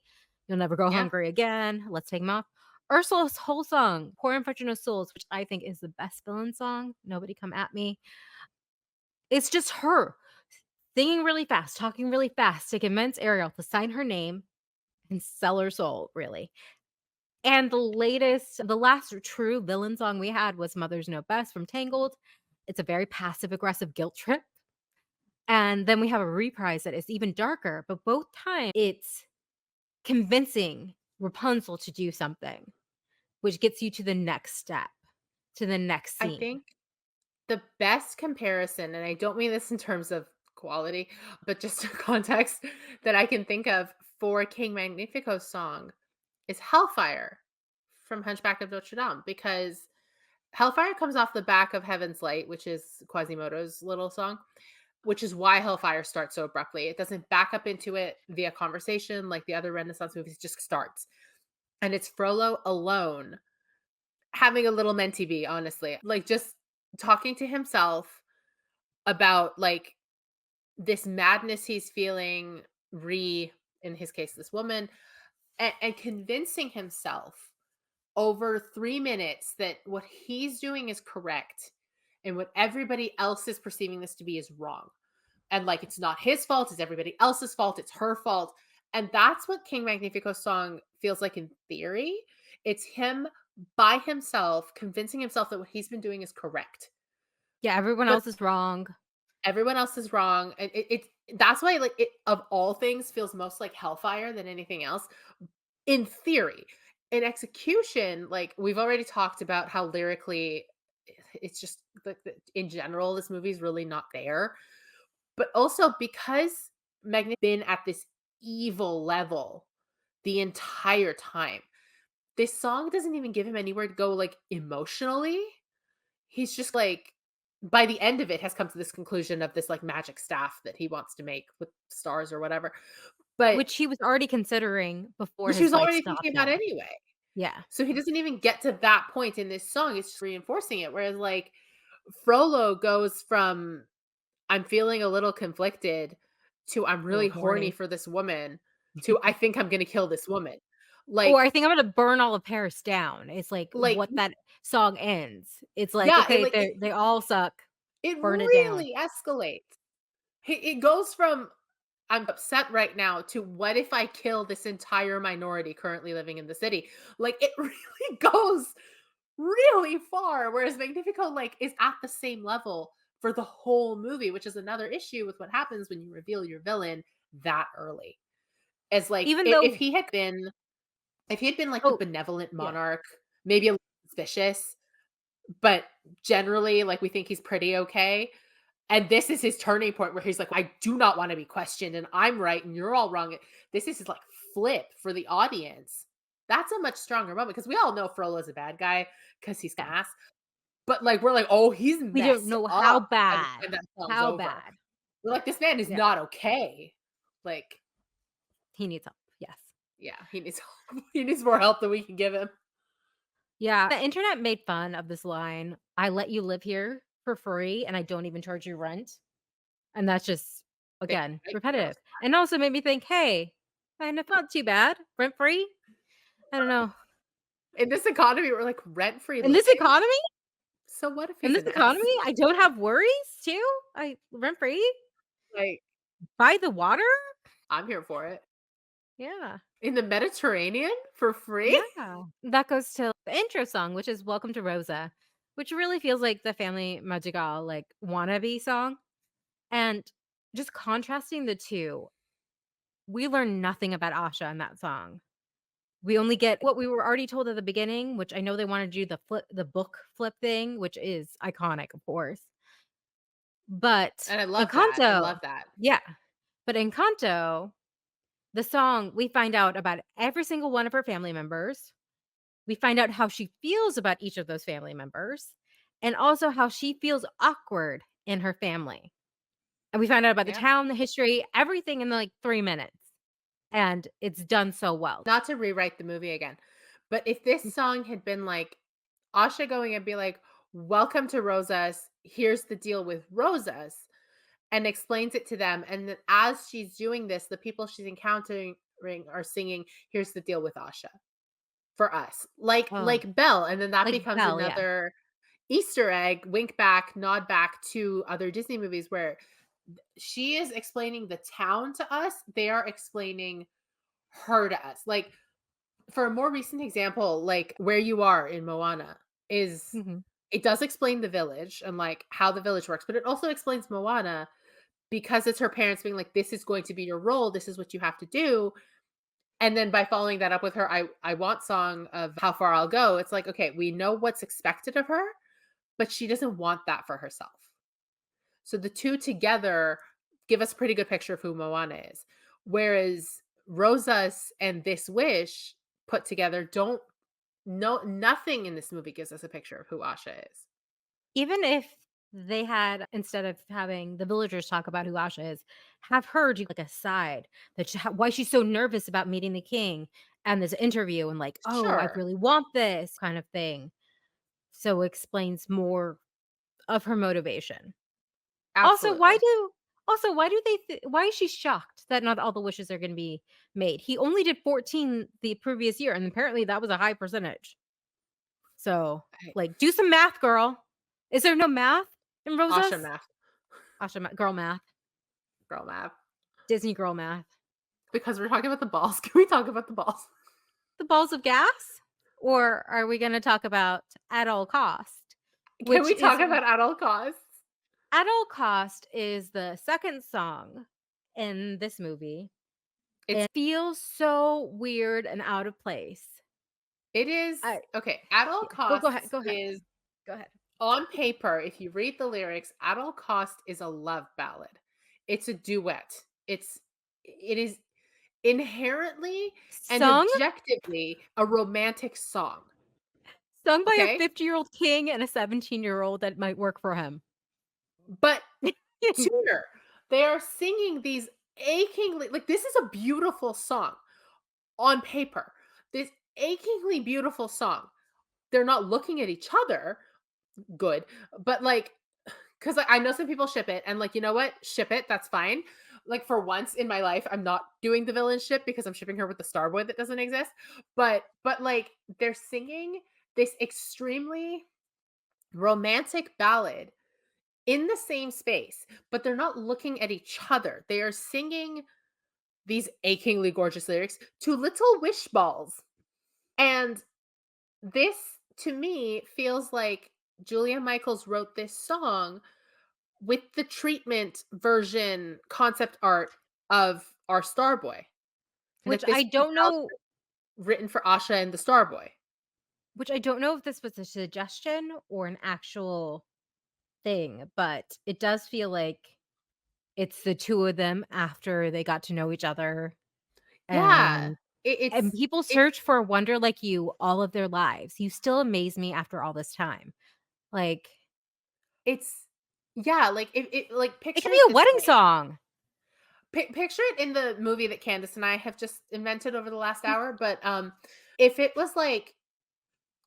You'll never go Yeah. hungry again. Let's take him off." Ursula's whole song, Poor Unfortunate Souls, which I think is the best villain song, nobody come at me. It's just her singing really fast, talking really fast to convince Ariel to sign her name and sell her soul, really. And the last true villain song we had was Mothers Know Best from Tangled. It's a very passive aggressive guilt trip. And then we have a reprise that is even darker, but both times it's convincing Rapunzel to do something, which gets you to the next step, to the next I scene. think the best comparison, and I don't mean this in terms of quality, but just context that I can think of for King Magnifico's song is Hellfire from Hunchback of Notre Dame, because Hellfire comes off the back of Heaven's Light, which is Quasimodo's little song, which is why Hellfire starts so abruptly. It doesn't back up into it via conversation like the other Renaissance movies, it just starts. And it's Frollo alone having a little mentee bee, honestly. Like, just talking to himself about, like, this madness he's feeling in his case, this woman, and convincing himself over 3 minutes that what he's doing is correct and what everybody else is perceiving this to be is wrong. And like it's not his fault, it's everybody else's fault, it's her fault. And that's what King Magnifico's song feels like in theory. It's him by himself convincing himself that what he's been doing is correct. Yeah, everyone But else is wrong. everyone else is wrong. And that's why like it of all things feels most like Hellfire than anything else in theory. In execution, like we've already talked about how lyrically it's just like in general this movie's really not there. But also because Magnet's been at this evil level the entire time. This song doesn't even give him anywhere to go like emotionally. He's just like by the end of it has come to this conclusion of this like magic staff that he wants to make with stars or whatever. But Which he was already considering before which he his was wife already thinking stopped about him. anyway. Yeah. So he doesn't even get to that point in this song. It's just reinforcing it. Whereas like Frollo goes from I'm feeling a little conflicted to I'm A little really horny horny. for this woman to I think I'm gonna kill this woman. Or I Like think I'm gonna burn all of Paris down. It's like like what that song ends. It's like, yeah, okay, they all suck. it Burn it down. really escalates. It goes from I'm upset right now to what if I kill this entire minority currently living in the city? Like it really goes really far. Whereas Magnifico like is at the same level for the whole movie, which is another issue with what happens when you reveal your villain that early. As like Even though if he had been like the oh, benevolent yeah. monarch, maybe a little suspicious, but generally like we think he's pretty okay. And this is his turning point where he's like, I do not want to be questioned and I'm right and you're all wrong. This is his like flip for the audience. That's a much stronger moment because we all know Frollo's a bad guy because he's Yeah. ass. But like we're like, oh, he's We don't messed know how up by the bad. time that song's How over. bad. We're like, this man is Yeah. not okay. Like, He needs help. Yes. yeah, he needs he needs more help than we can give him. Yeah. The internet made fun of this line, "I let you live here for free and I don't even charge you rent." And that's just, They again, right, repetitive. And also made me think, "Hey, kind of not too bad. Rent free?" I don't know. in this economy, we're like rent-free In this living? economy So what if in he's this an ass? economy, I don't have worries too. I rent free? Like, Buy the water? I'm here for it. Yeah. In the Mediterranean for free? Yeah. That goes to the intro song, which is Welcome to Rosa, which really feels like the Family Madrigal, like, wannabe song. And just contrasting the 2, we learn nothing about Asha in that song. We only get what we were already told at the beginning, which I know they wanna do the book flip thing, which is iconic, of course. But And I love that. I Encanto love that. yeah. But Encanto, the song, we find out about every single one of her family members. We find out how she feels about each of those family members, and also how she feels awkward in her family. And we find out about the Yeah. town, the history, everything in, like, 3 minutes, and it's done so well. Not to rewrite the movie again, but if this song had been like Asha going and be like, "Welcome to Rosas. Here's the deal with Rosas," and explains it to them, and then as she's doing this, the people she's encountering are singing, "Here's the deal with Asha for us," Oh, like Belle, and then that like becomes Belle, yeah. another Easter egg, wink back, nod back to other Disney movies where she is explaining the town to us, they are explaining her to us. Like, for a more recent example, like Where You Are in Moana is Mhm. it does explain the village and like how the village works, but it also explains Moana because it's her parents being like, "This is going to be your role. This is what you have to do." And then by following that up with her I want song of How Far I'll Go, it's like, okay, we know what's expected of her, but she doesn't want that for herself. So the two together give us a pretty good picture of who Moana is. Whereas Rosas and This Wish put together don't no nothing in this movie gives us a picture of who Asha is. Even if they had, instead of having the villagers talk about who Asha is, have her do, like, a side that why she's so nervous about meeting the king and this interview and, like, "Oh, I Sure. really want this," kind of thing. So explains more of her motivation. Also, Absolutely. why do they why is she shocked that not all the wishes are gonna be made? He only did 14 the previous year, and apparently that was a high percentage. So, I like, do some math, girl. Is there no math in Asha Rosa's? math, Asha girl math, girl math. Disney girl math. Because we're talking about the balls. Can we talk about the balls? The balls of gas? Or are we gonna talk about At All Cost, Can which we talk is about at all costs? At All Cost is the second song in this movie. It's It feels so weird and out of place. it is I okay. At all Yeah, go ahead, costs go ahead, is go ahead. on paper. If you read the lyrics, at all cost is a love ballad. It's a duet. It is inherently and Sung objectively a romantic song. sung by a Okay, 50-year-old king and a 17-year-old that might work for him. but sooner they are singing these achingly like this is a beautiful song on paper. This achingly beautiful song. They're not looking at each other good, but like, because I know some people ship it, and like, you know what? Ship it. That's fine. Like for once in my life, I'm not doing the villain ship because I'm shipping her with the Starboy that doesn't exist. But like they're singing this extremely romantic ballad in the same space, but they're not looking at each other. They are singing these achingly gorgeous lyrics to little wish balls. And this to me feels like Julia Michaels wrote this song with the treatment version concept art of our Starboy, and Which that this I was don't know written for Asha and the Starboy. which I don't know if this was a suggestion or an actual thing, but it does feel like it's the 2 of them after they got to know each other, Yeah, and it, and it's people it's search for a wonder like you all of their lives. You still amaze me after all this time. Like, it's yeah, like it like it picture could be it a this wedding way. song. Picture it in the movie that Candace and I have just invented over the last hour, but if it was like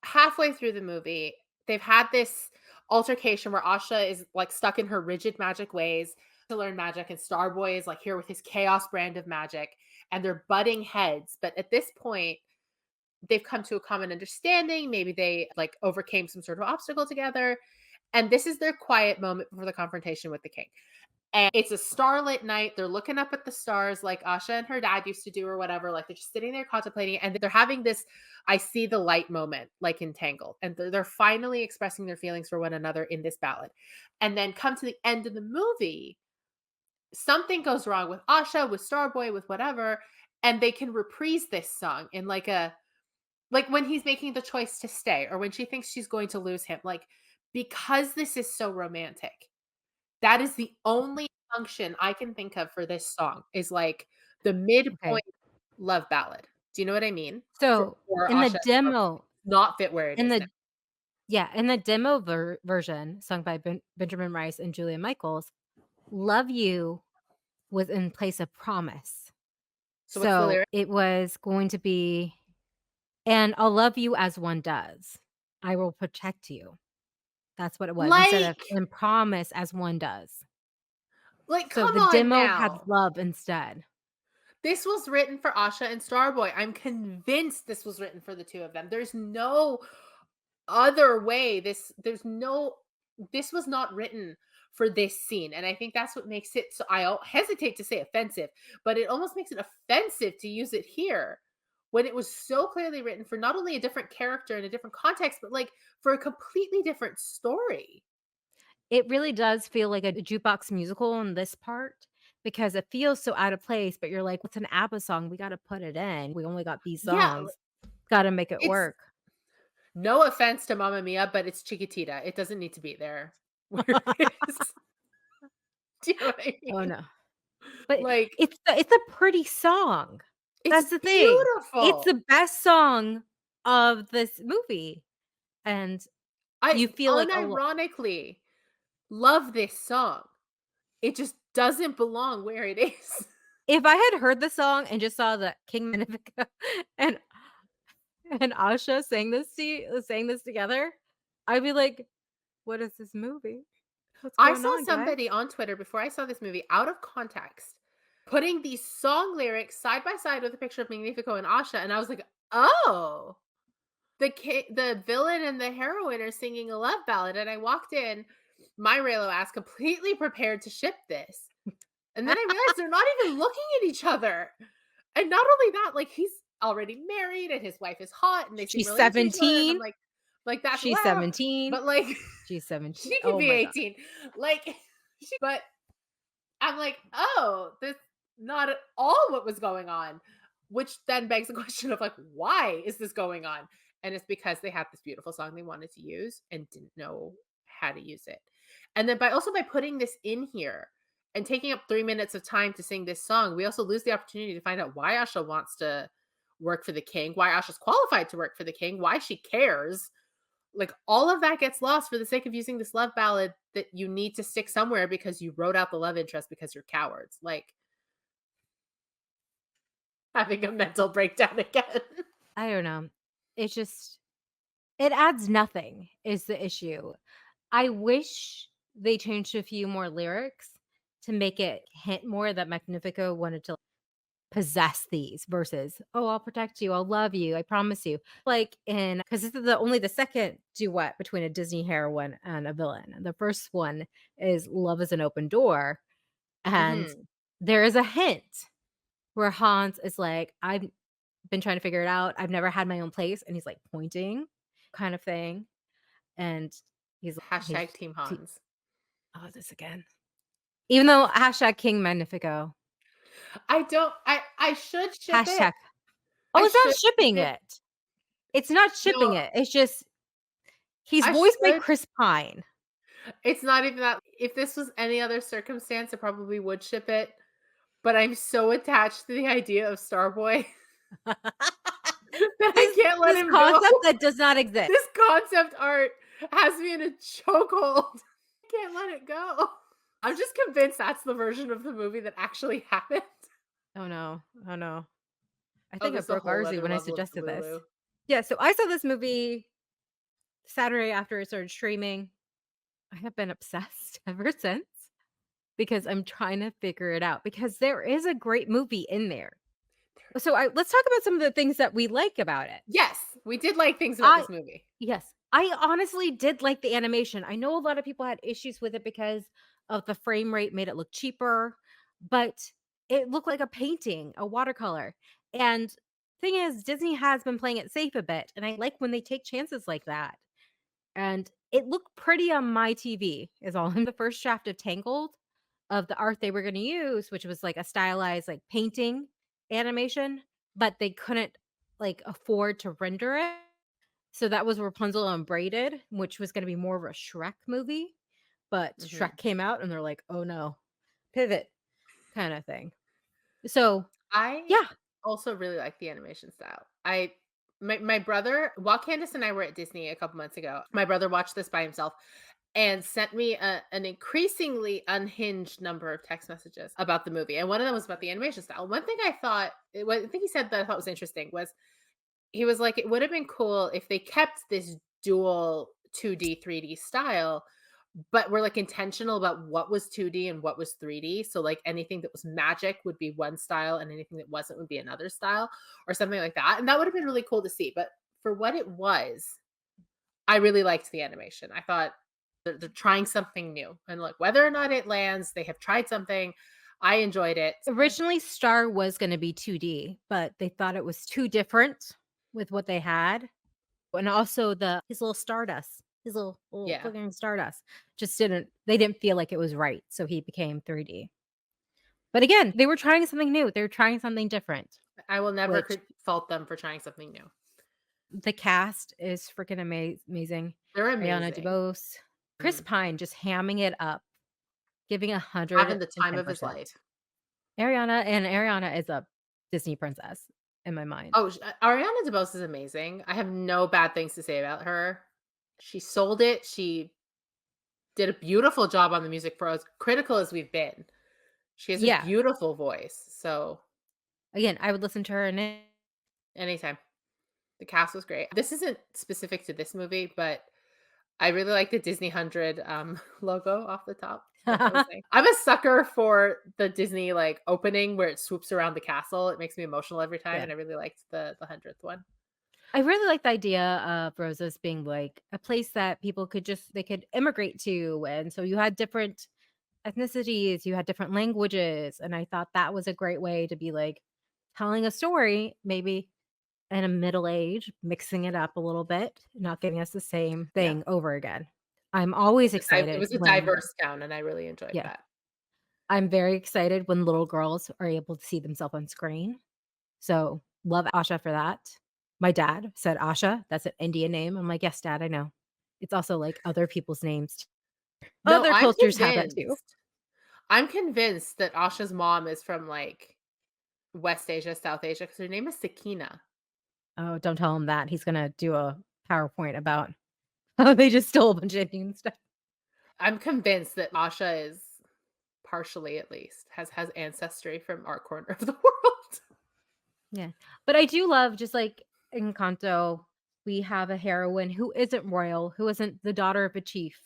halfway through the movie, they've had this altercation where Asha is like stuck in her rigid magic ways to learn magic, and Starboy is like here with his chaos brand of magic, and they're butting heads. But at this point, they've come to a common understanding. Maybe they like overcame some sort of obstacle together. And this is their quiet moment before the confrontation with the king. And it's a starlit night. They're looking up at the stars like Asha and her dad used to do or whatever. Like they're just sitting there contemplating and they're having this I see the light moment like in Tangled. And they're finally expressing their feelings for one another in this ballad. And then come to the end of the movie, something goes wrong with Asha, with Starboy, with whatever, and they can reprise this song in like a like when he's making the choice to stay or when she thinks she's going to lose him. Like because this is so romantic, that is the only function I can think of for this song is like the Okay. midpoint love ballad. Do you know what I mean? So, For in the Asha, demo not fit where it in is now. the yeah, in the demo version sung by Benjamin Rice and Julia Michaels, "Love You" was in place of "Promise." So what's the So, lyric? it was going to be, "And I'll love you as one does. I will protect you." That's what it was, instead of Like "And promise as one does." So, come the on demo had now. love instead. This was written for Asha and Starboy. I'm convinced this was written for the 2 of them. There's no other way. There's no this was not written for this scene, and I think that's what makes it so hesitate to say offensive, but it almost makes it offensive to use it here when it was so clearly written for not only a different character in a different context, but like for a completely different story. It really does feel like a jukebox musical in this part because it feels so out of place, but you're like, "It's an ABBA song, we gotta put it in. We only got these Yeah, songs. Gotta make it it's work." no offense to Mamma Mia, but it's Chiquitita. It doesn't need to be there where it is. Do you know what I Oh, mean? no. But Like, it's a pretty song. it's That's the thing. It's beautiful. the best song of this movie, and I you feel like a lo unironically love this song. It just doesn't belong where it is. if I had heard the song and just saw that King Magnifico and Asha sang this together, I'd be like, "What is this movie? What's I going saw on, guys?" somebody on Twitter before I saw this movie out of context, putting these song lyrics side by side with a picture of Magnifico and Asha, and I was like, "Oh, the villain and the heroine are singing a love ballad, and I walked in, my Raylo ass completely prepared to ship this, and then I realized they're not even looking at each other, and not only that, like, he's already married and his wife is hot and they seem She's really into each other, and I'm 17. like, "That's She's wow," 17. but, like, She's 17. she could Oh be my god. 18, like, but I'm like, "Oh, this not at all what was going on," which then begs the question of, like, why is this going on? And it's because they had this beautiful song they wanted to use and didn't know how to use it. And then by putting this in here and taking up 3 minutes of time to sing this song, we also lose the opportunity to find out why Asha wants to work for the king, why Asha's qualified to work for the king, why she cares. Like, all of that gets lost for the sake of using this love ballad that you need to stick somewhere because you wrote out the love interest because you're cowards. Like, having a mental breakdown again. I don't know. It's just it adds nothing is the issue. I wish they changed a few more lyrics to make it hint more that Magnifico wanted to possess these versus, "Oh, I'll protect you. I'll love you. I promise you." Like in because this is only the second duet between a Disney heroine and a villain. The first one is "Love is an Open Door," and Mhm. there is a hint where Hans is like, "I've been trying to figure it out. I've never had my own place," and he's like pointing, kind of thing, and Hashtag he's Team he, Hans. oh, this again. Even though hashtag King Magnifico, I should ship it. hashtag. I Oh, it's not should ship shipping it. it. It's not shipping No, it. It's just he's I voiced by should. Chris Pine. It's not even that. If this was any other circumstance, I probably would ship it, but I'm so attached to the idea of Starboy that I can't let This him go. concept that does not exist. This concept art has me in a chokehold. I can't let it go. I'm just convinced that's the version of the movie that actually happened. Oh no. Oh no. I Oh, think I this is a broke whole Arezou other when I level of suggested this. Delulu. Yeah, so I saw this movie Saturday after it started streaming. I have been obsessed ever since because I'm trying to figure it out because there is a great movie in there. So let's talk about some of the things that we like about it. Yes, we did like things about I this movie. Yes, I honestly did like the animation. I know a lot of people had issues with it because of the frame rate made it look cheaper, but it looked like a painting, a watercolor. And thing is, Disney has been playing it safe a bit, and I like when they take chances like that. And it looked pretty on my TV, is all. In the first draft of Tangled of the art they were going to use, which was like a stylized like painting animation, but they couldn't like afford to render it. So that was Rapunzel Unbraided, which was gonna be more of a Shrek movie, but Mhm. Shrek came out and they're like, "Oh, no. Pivot," kinda thing. So, I yeah. also really like the animation style. My brother, while Candace and I were at Disney a couple months ago, my brother watched this by himself and sent me an increasingly unhinged number of text messages about the movie. And one of them was about the animation style. One thing I think he said that I thought was interesting was he was like, it would have been cool if they kept this dual 2D, 3D style, but we're like intentional about what was 2D and what was 3D. So like anything that was magic would be one style and anything that wasn't would be another style or something like that. And that would have been really cool to see. But for what it was, I really liked the animation. I thought they're trying something new. And like whether or not it lands, they have tried something. I enjoyed it. Originally, Star was gonna be 2D, but they thought it was too different with what they had, and also his little Stardust, his little Yeah. flickering Stardust just didn't feel like it was right, so he became 3D. But again, they were trying something new, they were trying something different, I will never which fault them for trying something new. the cast is freaking amazing. They're Ariana amazing. DeBose, Chris Mhm. Pine just hamming it up, giving Having the time of his 110%. life. Ariana is a Disney princess in my mind. Oh, Ariana DeBose is amazing. I have no bad things to say about her. She sold it. She did a beautiful job on the music for as critical as we've been. She has a Yeah, beautiful voice. So again, I would listen to her and anytime. The cast was great. This isn't specific to this movie, but I really like the Disney 100 logo off the top. Thought that was nice. I'm a sucker for the Disney like opening where it swoops around the castle. It makes me emotional every time, Yeah. and I really liked the 100th one. I really like the idea of Rosas being, like, a place that people could just they could immigrate to, and so you had different ethnicities, you had different languages, and I thought that was a great way to be, like, telling a story, maybe in a middle age, mixing it up a little bit, not giving us the same Yeah. thing over again. I'm always It excited was a when diverse town, and I really enjoyed yeah, that. I'm very excited when little girls are able to see themselves on screen. So, love Asha for that. My dad said Asha, that's an Indian name. I'm like, "Yes, dad, I know." It's also, like, other people's names. No, Other cultures have that too. I'm convinced that Asha's mom is from, like, West Asia, South Asia, because her name is Sakina. Oh, don't tell him that. He's gonna do a PowerPoint about how they just stole a bunch of Indian stuff. I'm convinced that Asha is partially, at least, has ancestry from our corner of the world. Yeah. But I do love just like in Encanto, we have a heroine who isn't royal, who isn't the daughter of a chief.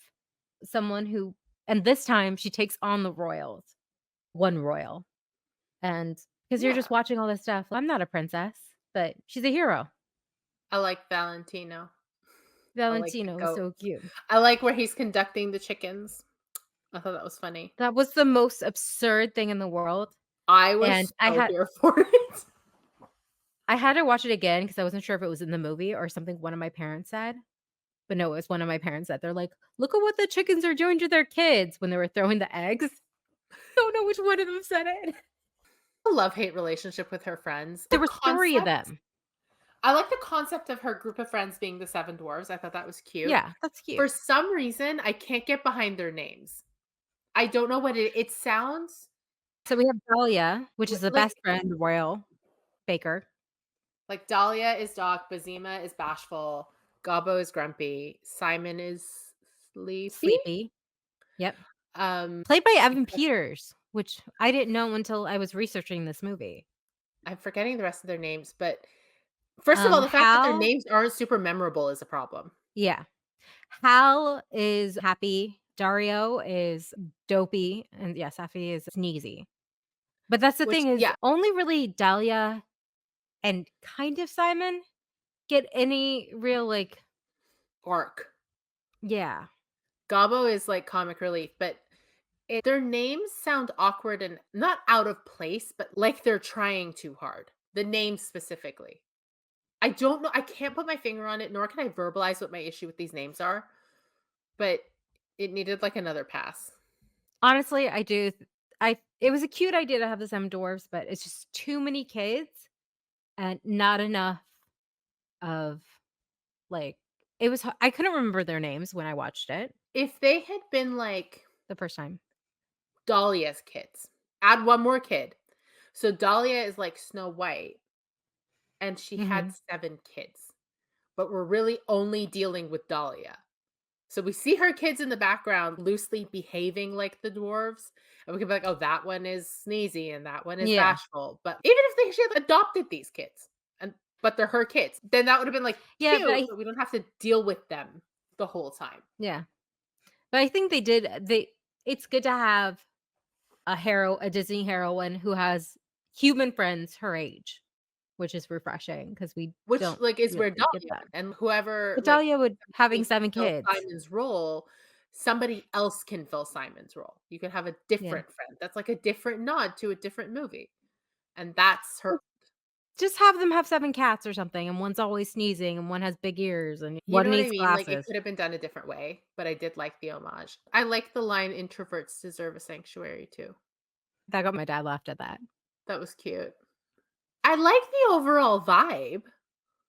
Someone who and this time she takes on the royals, one royal. And because you're Yeah. just watching all this stuff, I'm not a princess, but she's a hero. I like Valentino. I like the Valentino is goat. so cute. I like where he's conducting the chickens. I thought that was funny. That was the most absurd thing in the world. I And was so here for it. I had to watch it again because I wasn't sure if it was in the movie or something one of my parents said. But no, it was one of my parents that they're like, "Look at what the chickens are doing to their kids," when they were throwing the eggs. Don't know which one of them said it. A love-hate relationship with her friends. The There was 3 of concept them. I like the concept of her group of friends being the 7 dwarves. I thought that was cute. Yeah, that's For cute. some reason, I can't get behind their names. I don't know what it sounds So we have Dahlia, which is the like best friend of Royal Baker, Dahlia is Doc, Bazima is bashful, Gobbo is grumpy, Simon is sleepy? Sleepy. Yep. Um, Played by I Evan guess Peters, which I didn't know until I was researching this movie. I'm forgetting the rest of their names, but first of all, the fact that their Hal names aren't super memorable is a problem. yeah. Hal is happy, Dario is dopey, and yeah, Safi is sneezy. But that's the Which thing is yeah, only really Dahlia and kind of Simon get any real, like arc. yeah. Gobbo is like comic relief, but their names sound awkward and not out of place, but like they're trying too hard. The names specifically. I don't know. I can't put my finger on it, nor can I verbalize what my issue with these names are, but it needed like another pass. Honestly, I do I it was a cute idea to have the 7 dwarfs, but it's just too many kids and not enough of, like I couldn't remember their names when I watched it If they had been like the first time. Dahlia's kids, add one more kid. So Dahlia is like Snow White, and she had Mhm. 7 kids, but we're really only dealing with Dahlia. So we see her kids in the background loosely behaving like the dwarves, and we can be like, "Oh, that one is sneezy and that one is Yeah. bashful." But even if she had adopted these kids, and but they're her kids, then that would have been like Yeah, but cute, but we don't have to deal with them the whole time. yeah. But I think they it's good to have a Disney heroine who has human friends her age, which is refreshing because we Which don't like is where really get Dahlia that. and whoever But like Dahlia would having needs to 7 fill kids. Simon's role, somebody else can fill Simon's role. You could have a Yeah. different friend. That's like a different nod to a different movie, and that's her. Just have them have 7 cats or something, and one's always sneezing, and one has big ears, and You one know what I needs mean? Like, it glasses. could have been done a different way, but I did like the homage. I like the line, "Introverts deserve a sanctuary," too. That got my dad laughed at that. That was cute. I like the overall vibe.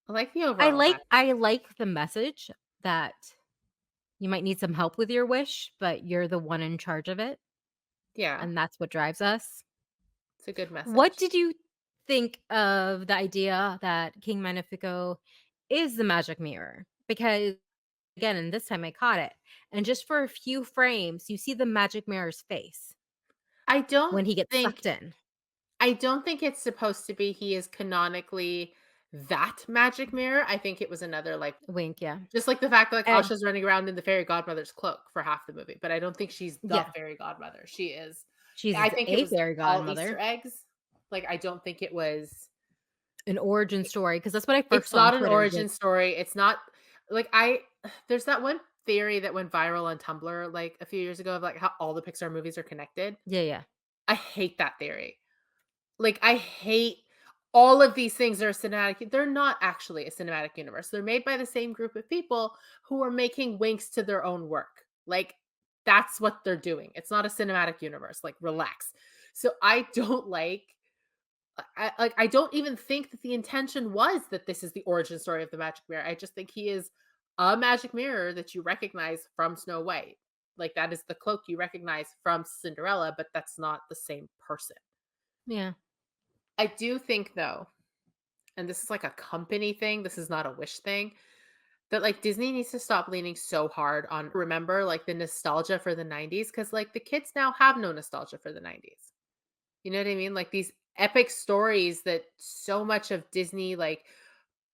I like the overall vibe. I like the message that you might need some help with your wish, but you're the one in charge of it, Yeah, and that's what drives us. it's a good What message. did you think of the idea that King Magnifico is the magic mirror? Because again, and this time I caught it, and just for a few frames, you see the magic mirror's face I don't when he gets think sucked in. I don't think it's supposed to be he is canonically that magic mirror. I think it was another, like Wink, yeah. just like the fact that, like, And Asha's running around in the fairy godmother's cloak for half the movie, but I don't think she's the yeah, fairy godmother. She is I she's think it a was fairy all Easter godmother. eggs. Like, I don't think it was An origin story, because that's what I first It's saw on not an Twitter, like origin story, it's not like, I there's that one theory that went viral on Tumblr, like, a few years ago of, like, how all the Pixar movies are connected. yeah, yeah. I hate that theory. Like, I hate all of these things are cinematic they're not actually a cinematic universe. They're made by the same group of people who are making winks to their own work. Like, that's what they're doing. It's not a cinematic universe, like, relax. So, I don't I don't even think that the intention was that this is the origin story of the magic mirror. I just think he is a magic mirror that you recognize from Snow White. Like, that is the cloak you recognize from Cinderella, but that's not the same person. Yeah. I do think though, and this is like a company thing, this is not a wish thing, that like Disney needs to stop leaning so hard on remember like the nostalgia for the 90s cuz like the kids now have no nostalgia for the 90s. You know what I mean? Like these epic stories that so much of Disney like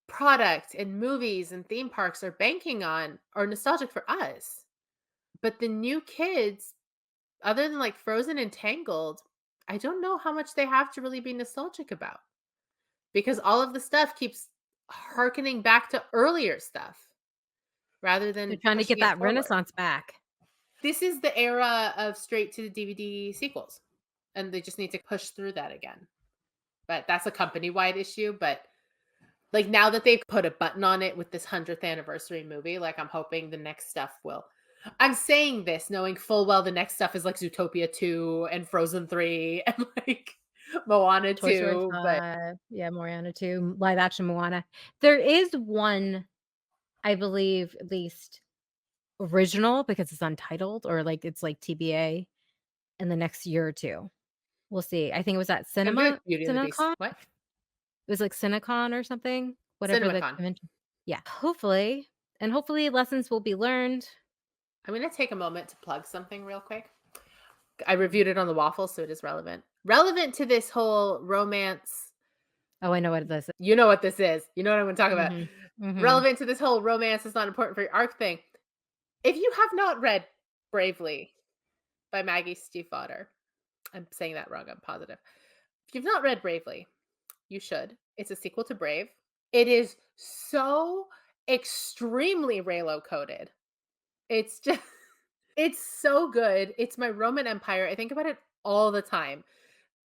product and movies and theme parks are banking on are nostalgic for us. But the new kids, other than like Frozen and Tangled, I don't know how much they have to really be nostalgic about because all of the stuff keeps harkening back to earlier stuff rather They're than trying to pushing get it that forward. renaissance back. This is the era of straight to the DVD sequels, and they just need to push through that again. But that's a company-wide issue, but like, now that they've put a button on it with this 100th anniversary movie, like, I'm hoping the next stuff will I'm saying this knowing full well the next stuff is, like, Zootopia 2 and Frozen 3 and, like, Moana Toy Story 2, but 5, yeah, Moana 2, live action Moana. There is one, I believe, at least original because it's untitled or, like, it's, like, TBA in the next year or 2. We'll see. I think it was at it's gonna be like Cinema Beauty and the Beast. CinemaCon? What? It was, like, CineCon or something, whatever the CinemaCon. convention. Yeah, hopefully, and hopefully lessons will be learned. I'm gonna take a moment to plug something real quick. I reviewed it on the waffle, so it is relevant. Relevant to this whole romance Oh, I know what this is. you know what this is. You know what I'm gonna talk about. Mhm. Mhm. Relevant to this whole romance is not important for your arc thing. If you have not read Bravely by Maggie Stiefvater, I'm saying that wrong, I'm positive. If you've not read Bravely, you should. It's a sequel to Brave. It is so extremely Raylo coded. It's just it's so good. It's my Roman Empire. I think about it all the time.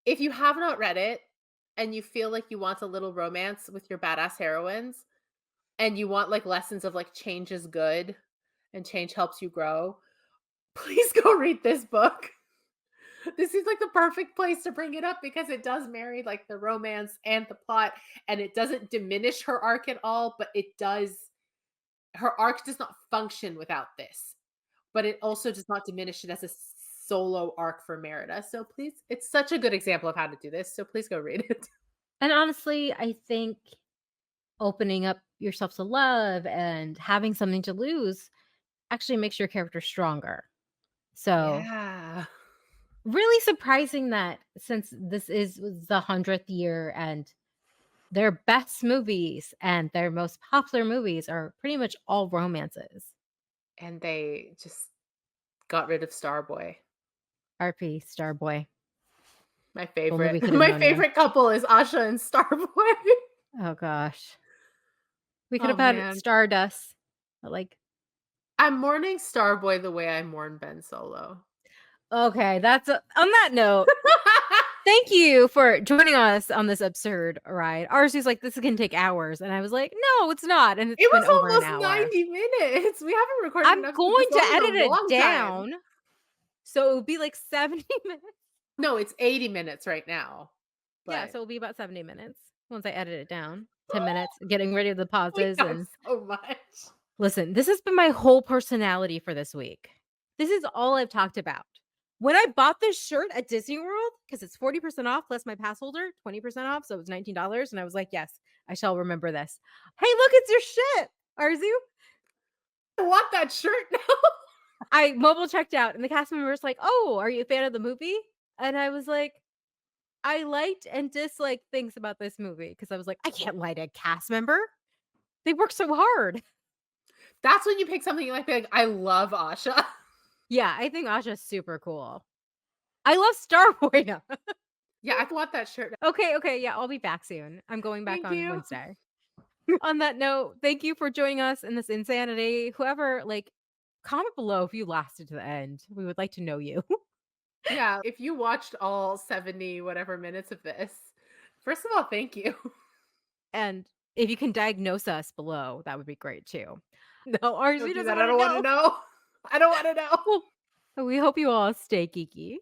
If you have not read it and you feel like you want a little romance with your badass heroines and you want like lessons of like change is good and change helps you grow, please go read this book. This is like the perfect place to bring it up because it does marry like the romance and the plot and it doesn't diminish her arc at all, but it does her arc does not function without this. But it also does not diminish it as a solo arc for Merida. So please, it's such a good example of how to do this. So please go read it. And honestly, I think opening up yourself to love and having something to lose actually makes your character stronger. So, Yeah. really surprising that since this is was the 100th year and their best movies and their most popular movies are pretty much all romances. And they just got rid of Starboy. RP Starboy. My If only favorite. we could have My known him. favorite couple is Asha and Starboy. Oh gosh. We could Oh have had man. Stardust. But like, I'm mourning Starboy the way I mourn Ben Solo. okay, that's on that note. Thank you for joining us on this absurd ride. Ours was like, this can take hours. And I was like, no, it's not. And it's It been over an was almost hour. 90 minutes. We haven't recorded I'm enough going this to long in a edit it long time. down. So it would be like 70 minutes. No, it's 80 minutes right now. Yeah. But So it'll be about 70 minutes once I edit it down. 10 minutes, getting rid of the we pauses. know And so much. listen, this has been my whole personality for this week. This is all I've talked about. When I bought this shirt at Disney World, because it's 40% off plus my pass holder, 20% off. So it was $19. And I was like, yes, I shall remember this. Hey, look, it's your shit, Arzu. I want that shirt now. I mobile checked out and the cast member was like, oh, are you a fan of the movie? And I was like, I liked and disliked things about this movie because I was like, I can't lie to a cast member. They work so hard. That's when you pick something you like, be like, I love Asha. Yeah, I think Asha's super cool. I love Starboy. Yeah, I want that shirt. Okay, okay, yeah, I'll be back soon. I'm going back Thank on you. Wednesday. On that note, thank you for joining us in this insanity. Whoever, comment below if you lasted to the end. We would like to know you. Yeah, if you watched all 70 whatever minutes of this, first of all, thank you. And if you can diagnose us below, that would be great too. No, Don't RC do doesn't that, I want to don't wanna know. know. I don't wanna know. Well, we hope you all stay geeky.